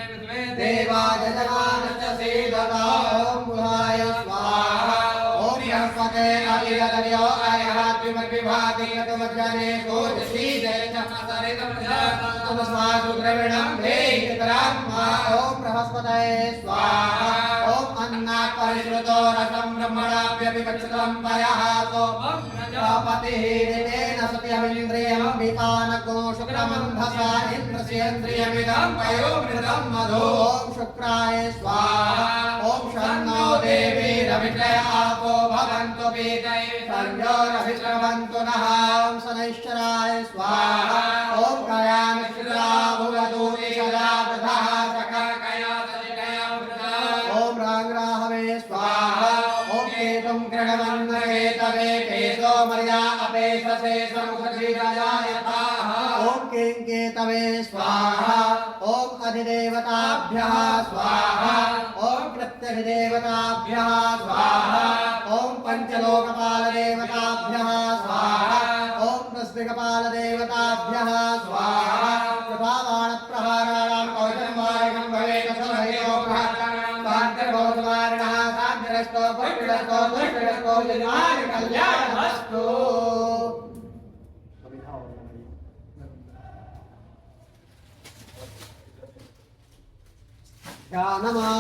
देवा यजमानश्च सीदता ॐ बुधाय स्वाहा ॐ बृहस्पते अभिरदर्यो अयहात्विमर्विभाति यतुमज्जने गोजसीदे च तमस्मासुद्रविणं भेयितरात्मा ॐ बृहस्पतये स्वाहा ॐ अन्नात् परिश्रुतो रसं ब्रह्मणाप्यभिगच्छतं पयः प्रजापतिः ऋतेन सत्यमिन्द्रियं विपानको शुक्रमन्धसा इन्द्रस्येन्द्रियमिदं पयोमृतं मधु ॐ शुक्राय स्वाहा ॐ शन्नो देवी रवित्रय आपो भवन्तु पीतये संयोरभिश्रवन्तु नः ॐ शनैश्चराय स्वाहा ॐ कयामिश्रा भुवदूति सदा वृथः सककया सजिकया वृथा ॐ राङ्राहवे स्वाहा ॐ केतुं कृणवन्नकेतवे केतो मर्या अपेशसे समुखजीरजायताः ॐ केङ्केतवे स्वाहा ॐ अधिदेवताभ्यः स्वाहा ॐ प्रत्यधिदेवताभ्यः स्वाहा ॐ पञ्चलोकपालदेवताभ्यः स्वाहा ॐ तस्मिकपालदेवताभ्यः स्वाहा कृपाबाणप्रहाराणां कौचम्बारिकं भवेत् सभयो भ्रातानां शान्तिर्भवद्वारिणः शान्तिरस्तु पुष्टिरस्तु तुष्टिरस्तु यजमानकल्याणमस्तु ध्यानमा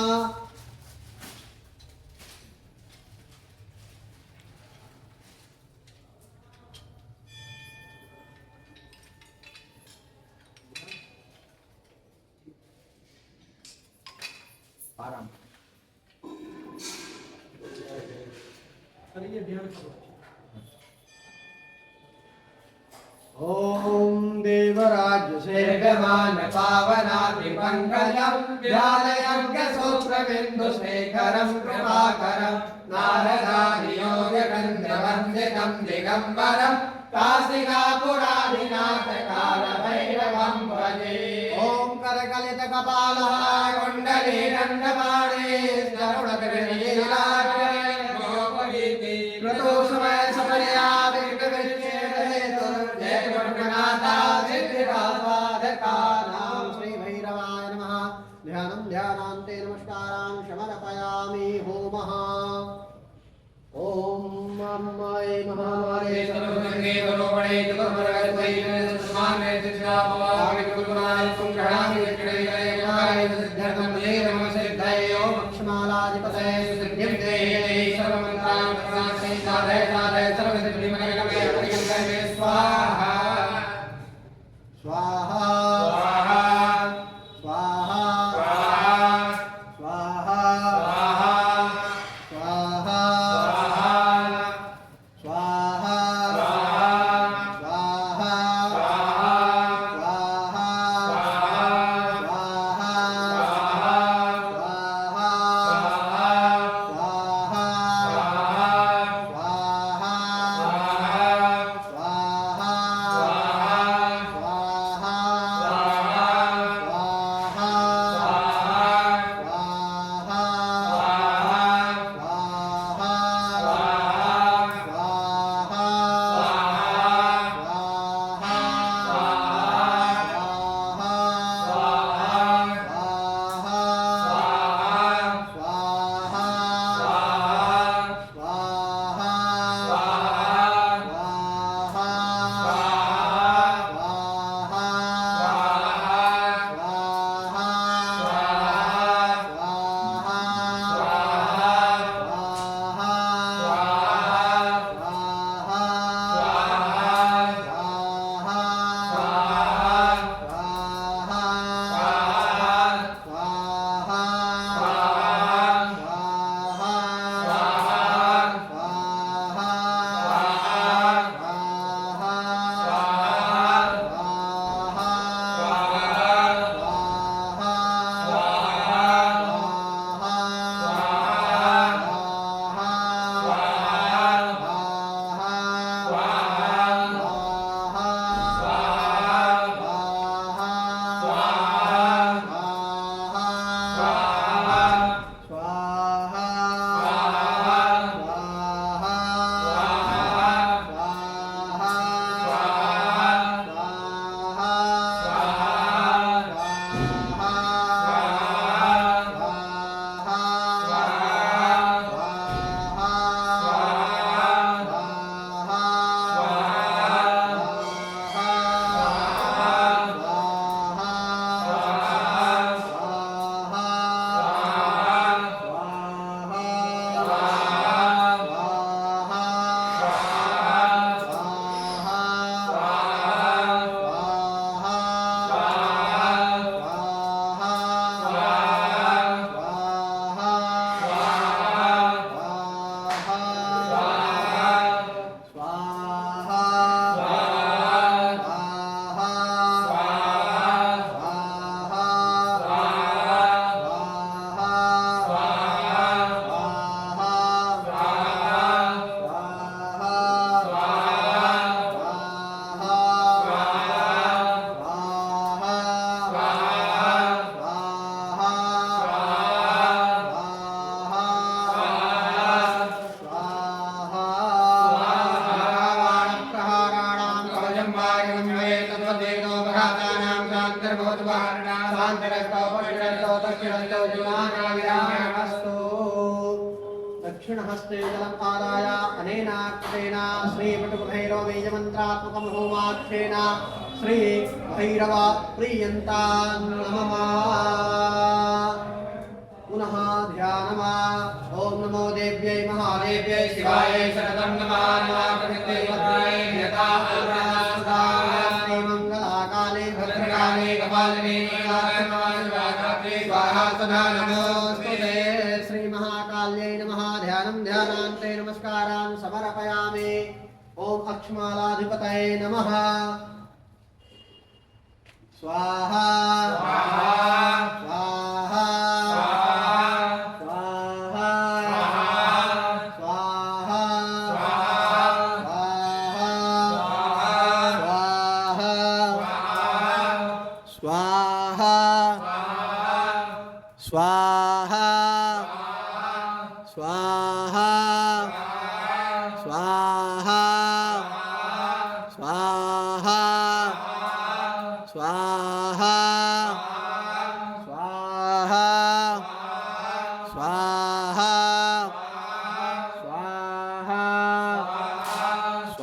आराम ॐ देवराज्यसेव्यमान पावनादिपङ्कजं व्यालयज्ञसूत्रबिन्दुशेखरं कृपाकरं नारदादियोगगन्धवन्दितं दिगम्बरं काशिकापुराधिनाथकालभैरवं भजे ॐ करकलितकपालः कुण्डलीदण्डपाणे ऋतुसमय सपर्या साधकानां श्रीभैरवाय नमः ध्यानं ध्यानान्ते नमस्कारान् समर्पयामि होमः ॐ मम्मये महामारे सर्वसंगे गुरुवणे चतुर्वर्गद्वै सुमाने सिद्धापवामि गुरुनाय सुंगणामि विक्रणये महाय सिद्धार्थं देवं सिद्धये ओम लक्ष्मालाधिपतये सिद्धिं देहि सर्वमन्त्रां प्रसादे साधय साधय सर्वसिद्धिमनगमे अभिगम्ये स्वाहा स्वाहा स्वाहा स्वाहा स्वाहा स्वाहा स्वाहा स्वाहा स्वाहा स्वाहा सर्वोत्वारणा शांतिरस्तो पुष्टिरस्तो दक्षिणस्तो जीवानाविरामस्तु दक्षिणहस्ते जलम् आदाय अनेन कृतेन श्रीपटुभैरवबीजमन्त्रात्मकं होमाख्येन श्रीभैरव प्रीयन्तां नमः पुनः ध्यानम् ॐ नमो देव्यै महादेव्यै शिवायै शरणं नमः नमः यथा मंगलाकाले भद्रकाले कपालिनी स्वाहा सदा नमोस्तुते श्री महाकाल्यै नमः ध्यानं ध्यानान्ते नमस्कारान् समर्पयामि ॐ अक्ष्मालाधिपतये नमः स्वाहा स्वाहा स्वाहा स्वाहा स्वाहा स्वाहा स्वाहा स्वाहा स्वाहा स्वाहा स्वाहा स्वाहा स्वाहा स्वाहा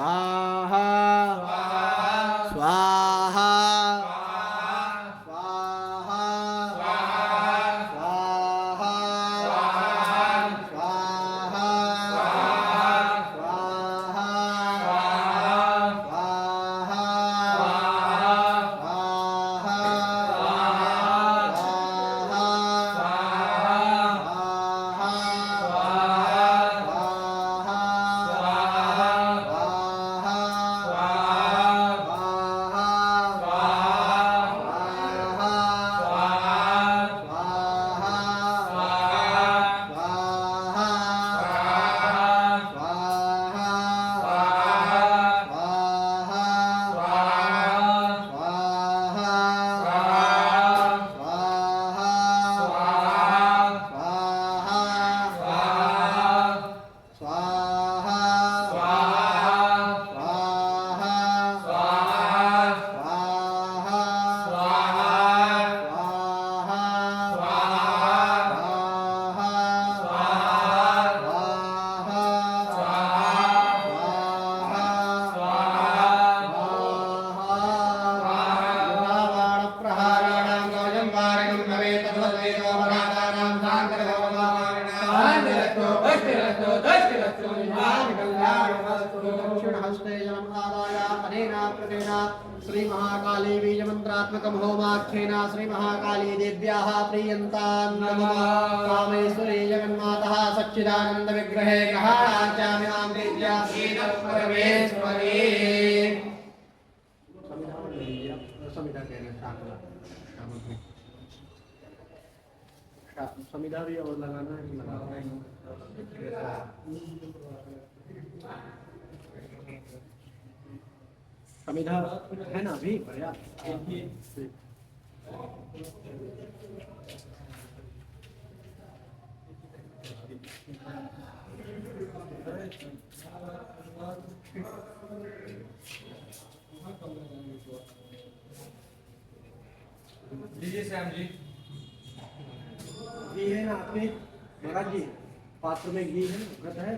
स्वाहा स्वाहा श्री महाकाली बीजमंत्रात्मकं होमाख्येन श्री महाकाली देव्याः प्रीयन्तां नमः कामेश्वरी जगन्मातः सच्चिदानंद विग्रहे गहाचाम्यां विद्या परमेश्वरी समिधा भी और लगाना है समिधा है ना अभी बढ़िया जी श्याम जी घी है ना आपके महाराज जी पात्र में घी है घट है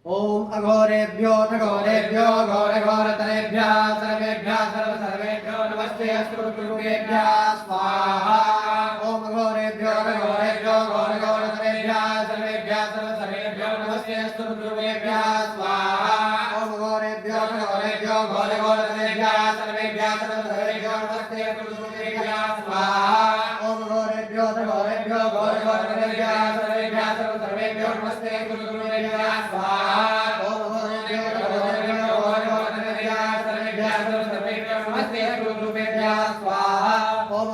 ओम अघोरेभ्यो घोरेभ्यो घोर घोरतरेभ्यः सर्वेभ्यः सर्वेभ्यो नमस्ते अस्मद्गुरुभ्यः स्वाहा ओम अघोरेभ्यो घोरेभ्यो घोर घोरतरेभ्यः सर्वेभ्यः सर्वेभ्यो नमस्ते अस्मद्गुरुभ्यः स्वाहा ओम अघोरेभ्यो घोरेभ्यो घोर घोरतरेभ्यः सर्वेभ्यः सर्वेभ्यो नमस्ते अस्मद्गुरुभ्यः स्वाहा ओम अघोरेभ्यो घोरेभ्यो घोर घोरतरेभ्यः सर्वेभ्यः सर्वेभ्यो नमस्ते अस्मद्गुरुभ्यः स्वाहा ओम घोरेभ्यो घोरेभ्यो घोर घोरतरेभ्यः सर्वेभ्यः सर्वेभ्यो नमस्ते अस्मद्गुरुभ्यः स्वाहा ओम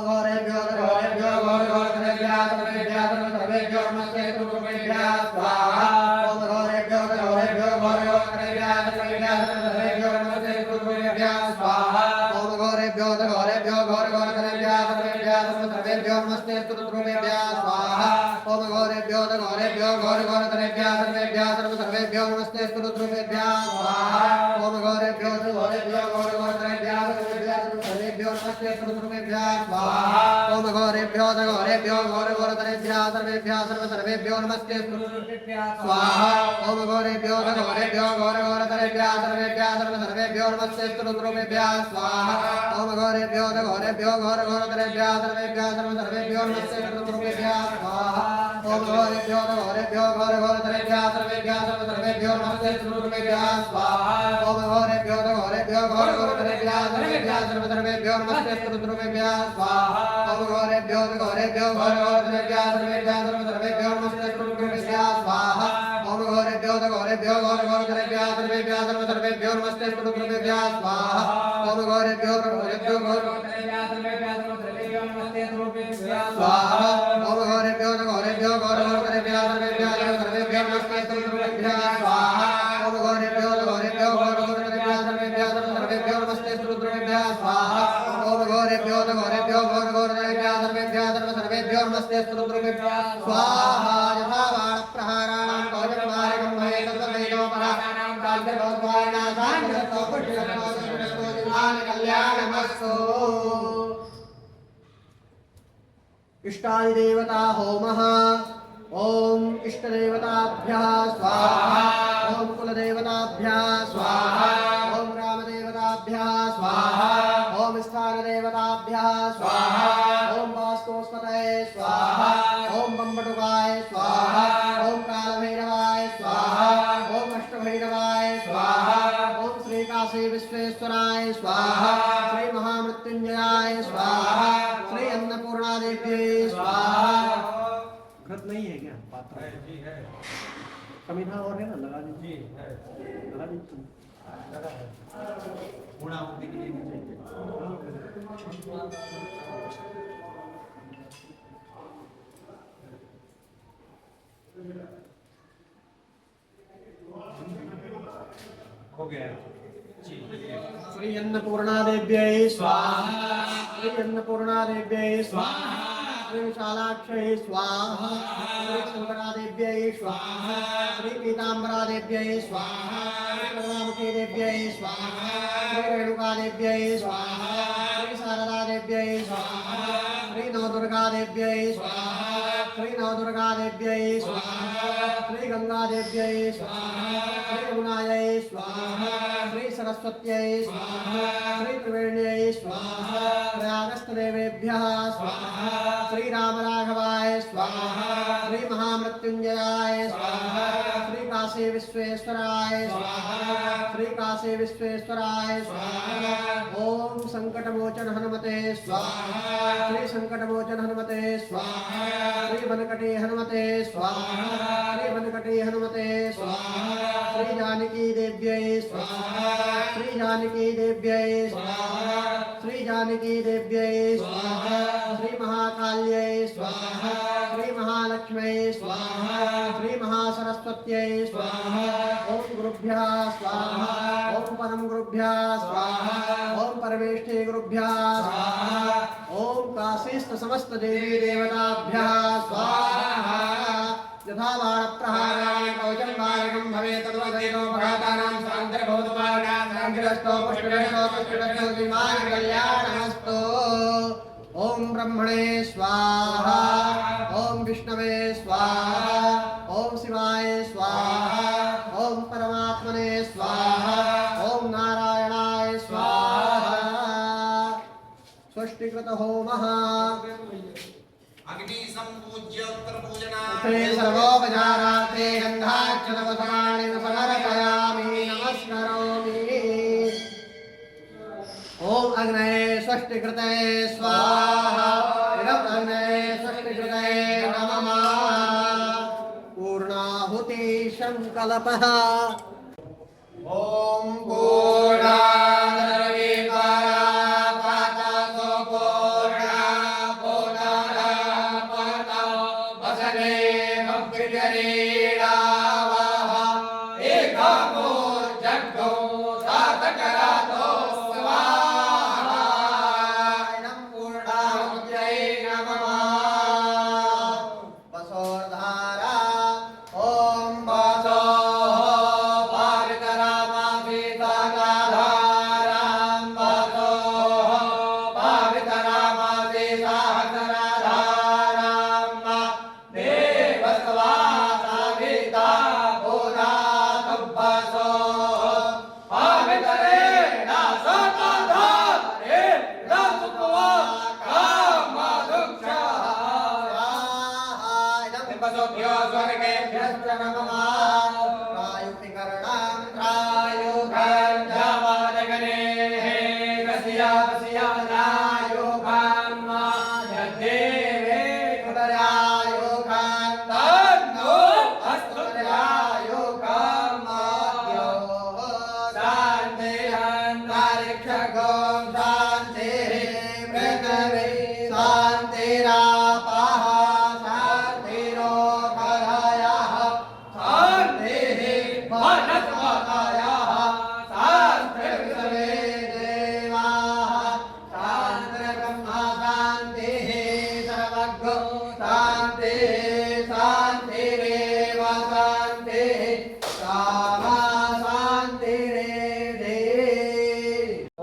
घोरेभ्यो घोरेभ्यो घोर घोरतरेभ्यः सर्वेभ्यः सर्वेभ्यो नमस्ते अस्मद्गुरुभ्यः स्वाहा ओम घोरेभ्यो घोरेभ्यो घोर घोरतरेभ्यः सर्वेभ्यः सर्वेभ्यो नमस्ते अस्मद्गुरुभ्यः स्वाहा ओम घोरेभ्यो घोरेभ्यो घोर घोरतरेभ्यः सर्वेभ्यः सर्वेभ्यो नमस्ते अस्मद्गुरुभ्यः स्वाहा ओम घोरेभ्यो घोरेभ्यो घोर नमस्ते सर्वेभ्यः स्वाहा ओम घोरेभ्यो घोरेभ्यो घोरघोरतरेभ्यः सर्वेभ्यः सर्वेभ्यो नमस्ते स्वाहा ओम घोरेभ्यो घोरेभ्यो घोरघोरतरेभ्यः सर्वेभ्यः सर्वेभ्यो नमस्ते सर्वेभ्यः स्वाहा ओम घोरेभ्यो घोरेभ्यो घोरघोरतरेभ्यः सर्वेभ्यः सर्वेभ्यो नमस्ते सर्वेभ्यः स्वाहा ओम घोरेभ्यो घोरेभ्यो घोरघोरतरेभ्यः सर्वेभ्यः सर्वेभ्यो नमस्ते सर्वेभ्यः स्वाहा ओम घोरेभ्यो घोरेभ्यो घोरघोरतरेभ्यः सर्वेभ्यः सर्वेभ्यो नमस्ते सर्वेभ्यः स्वाहा ओम घोरेभ्यो घोरेभ्यो घोरघोरतरेभ्यः सर्वेभ्यः सर्वेभ्यो नमस्ते सर्वेभ्यः स्वाहा ओम घोरेभ्यो घोरेभ्यो घोरघोरतरेभ्यः सर्वेभ्यः सर्वेभ्यो नमस्ते सर्वेभ्यः स्वाहा ओम घोरेभ्यो घोरेभ्यो घोरघोरतरेभ्यः सर्वेभ्यः सर्वेभ्यो नमस्ते सर्वेभ्यः स्वाहा ओम घोरेभ्यो घोरेभ्यो घोरघोरतरेभ्यः सर्वेभ्यः सर्वेभ्यो नमस्ते सर्वेभ्यः स्वाहा ओम घोरेभ्यो घोरेभ्यो घोरघोरतरेभ्यः सर्वेभ्यः सर्वेभ्यो नमस्ते सर्वेभ्यः स्वाहा ओम घोरेभ्यो घोरेभ्यो घोरघोरतरेभ्यः सर्वेभ्यः सर्वेभ्यो नमस्ते सर्वेभ्यः स्वाहा यथा बाणप्रहाराणां कौजमार्गं भवे तद्वैनोपराणां काल्यभगवानां कल्याणमस्तु इष्टादिदेवता होमः ओम इष्टदेवताभ्यः स्वाहा ओम कुलदेवताभ्यः स्वाहा ओम ग्रामदेवताभ्यः स्वाहा ओम स्थानदेवताभ्यः स्वाहा ओम वास्तुस्पतये स्वाहा ओम बम्बटुकाय स्वाहा ओम कालभैरवाय स्वाहा ओम अष्टभैरवाय स्वाहा ओम श्री काशी विश्वेश्वराय स्वाहा श्री महामृत्युंजयाय स्वाहा श्री अन्नपूर्णा देव्यै स्वाहा घृत नहीं है क्या पात्र है जी है कमीठा और है ना लगा दीजिए लगा दीजिए पूर्णा होने के लिए चाहिए हो गया जी श्री अन्नपूर्णा देव्यै स्वाहा श्री अन्नपूर्णा देव्यै स्वाहा श्री विशालाक्षै स्वाहा श्री शंकरादेव्यै स्वाहा श्री पीताम्बरादेव्यै स्वाहा श्री करुणामुखी देव्यै स्वाहा श्री रेणुकादेव्यै स्वाहा श्री शारदादेव्यै स्वाहा श्री नवदुर्गादेव्यै स्वाहा श्री नवदुर्गादेव्यै स्वाहा श्री गंगादेव्यै स्वाहा श्री यमुनायै स्वाहा श्री सरस्वत्यै स्वाहा श्री त्रिवेण्यै स्वाहा प्रयागस्थदेवेभ्यः स्वाहा श्री रामराघवाय स्वाहा श्री महामृत्युंजयाय स्वाहा श्री काशी विश्वेश्वराय स्वाहा श्री काशी विश्वेश्वराय स्वाहा ओम संकटमोचन हनुमते स्वाहा श्री संकटमोचन हनुमते स्वाहा श्री वनकटे हनुमते स्वाहा श्री वनकटे हनुमते स्वाहा श्री जानकी देव्यै स्वाहा श्री जानकी देव्यै स्वाहा श्री जानकी देव्यै स्वाहा श्री महाकाल्यै स्वाहा श्री महालक्ष्म्यै स्वाहा श्री महासरस्वत्यै स्वाहा ओम गुरुभ्यः स्वाहा ओम परम गुरुभ्यः स्वाहा ओम परमेष्ठे गुरुभ्यः स्वाहा ओम काशीस्थ समस्त देवी देवताभ्यः स्वाहा यथा बाणप्रहाराणि कवचं मार्गं भवेत् तद्वदेनो भगवतानां सान्तर्भूतपावनां सान्तिरस्तो पुष्पिरस्तो पुष्पिरस्तो विमानकल्याणमस्तु ओम ब्रह्मणे स्वाहा ओम विष्णवे स्वाहा ओम शिवाय स्वाहा ओम परमात्मने स्वाहा ओम नारायणाय स्वाहा स्वस्तिकृत होमः अग्नि संपूज्य उत्तर पूजना ते सर्वोपचारार्थे गन्धाक्षतवस्त्राणि समर्पयामि नमस्करोमि ओम अग्नये स्वस्तिकृते स्वाहा इदम् अग्नये स्वस्तिकृते नमः पूर्णाहुति संकल्पः ओम ओम वनस्पतयः शान्तिर्विश्वे देवाः शान्तिर्ब्रह्मा शान्तिः सर्वज्ञो शान्तिः शान्तिरेव शान्तिः सामा शान्तिरेधि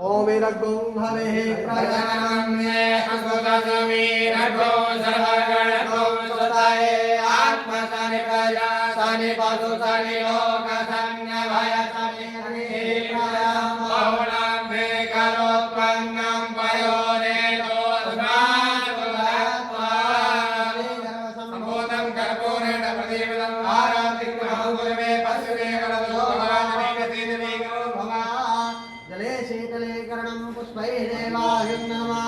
ॐ विरग्गुं हविः प्रजननं मे असुतसमीरघो सर्वगणो सुताये आत्मसनिपया सनिपसु सनिलोकसन्नभय सनिहरिप्रयम् बहुलं मे करोत्पन्नं पयोरेतोस्मात्पुरत्वात् कर्पूरेण प्रदीपितं आराधिग्रहं गुरुमे पश्यते वरदो भवानमेकतीनमेको भवा जले शीतले कर्णं पुष्पैः देवाहिं नमः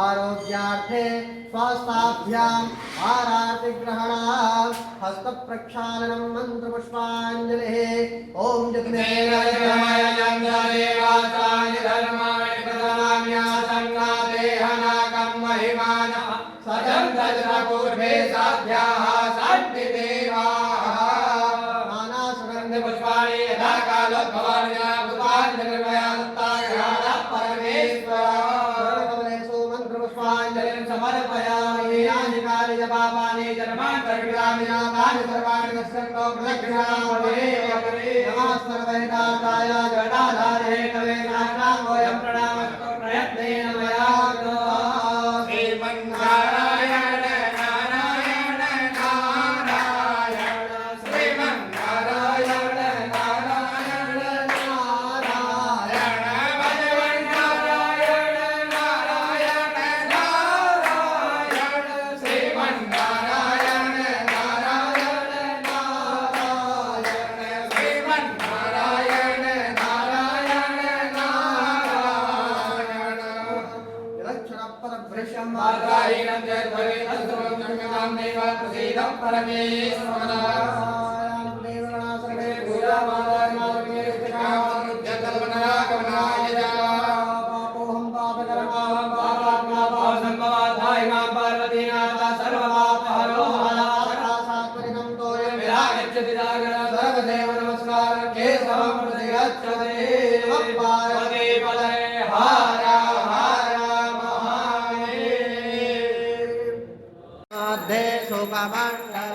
आरोग्यार्थे स्वास्थाभ्याम् आरातिग्रहणात् हस्तप्रक्षालनं मन्त्रपुष्पाञ्जलिः ॐ देवमय चन्द्रदेवासाय धर्माय प्रदाम्यासन्नादेहनाकं महिमानः सदं दशपूर्वे साध्याः शान्तिदेवाः नानासुगन्धपुष्पाणि यथा कालोद्भवानि पुष्पाञ्जलिर्मया दत्ताग्रहाणः परमेश्वरकमलेषु मन्त्रपुष्पाञ्जलिं समर्पयामि यानि कानि च पापानि जन्मान्तर्गतानि नामानि सर्वाणि नश्यन्तो प्रदक्षिणामहे नमः सर्वैकान्ताय जगदाधारे कवे नारायणोऽयं प्रणामस्तु प्रयत्नेन मया कृतो श्रीमन्नारायण नारायण नारायण श्रीमन्नारायण नारायण नारायण भगवन् नारायण नारायण नारायण श्रीमन्नारायण नारायण नारायण श्रीमन्नारायण नारायण नारायण निरक्षरपरब्रह्मं मात्राहीनं जयध्वनि तत्सर्वं जगतां देव प्रसीदं परमेश्वरः देवगणासर्वे पूजामादाय जगन्नारायणाय पापोऽहं पापकर्माहं पापात्मा पापसम्भवाधाय मां पार्वतीनाथ सर्वपापहरो हरासात्मनिकं तोयं विरागच्छति जागर सर्वदेव नमस्कारं केशवं प्रतिगच्छति नमः पार्वती पदये हर हर महादेव मध्ये शोकमण्डल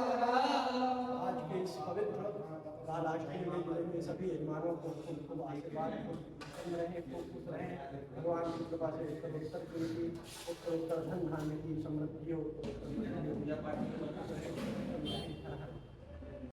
आज के इस पवित्र कालाष्टमी में जुड़े हुए सभी यजमानों को उनको आशीर्वाद रहे खुश रहें भगवान की कृपा से उत्तर उत्तर धन धान्य की समृद्धि हो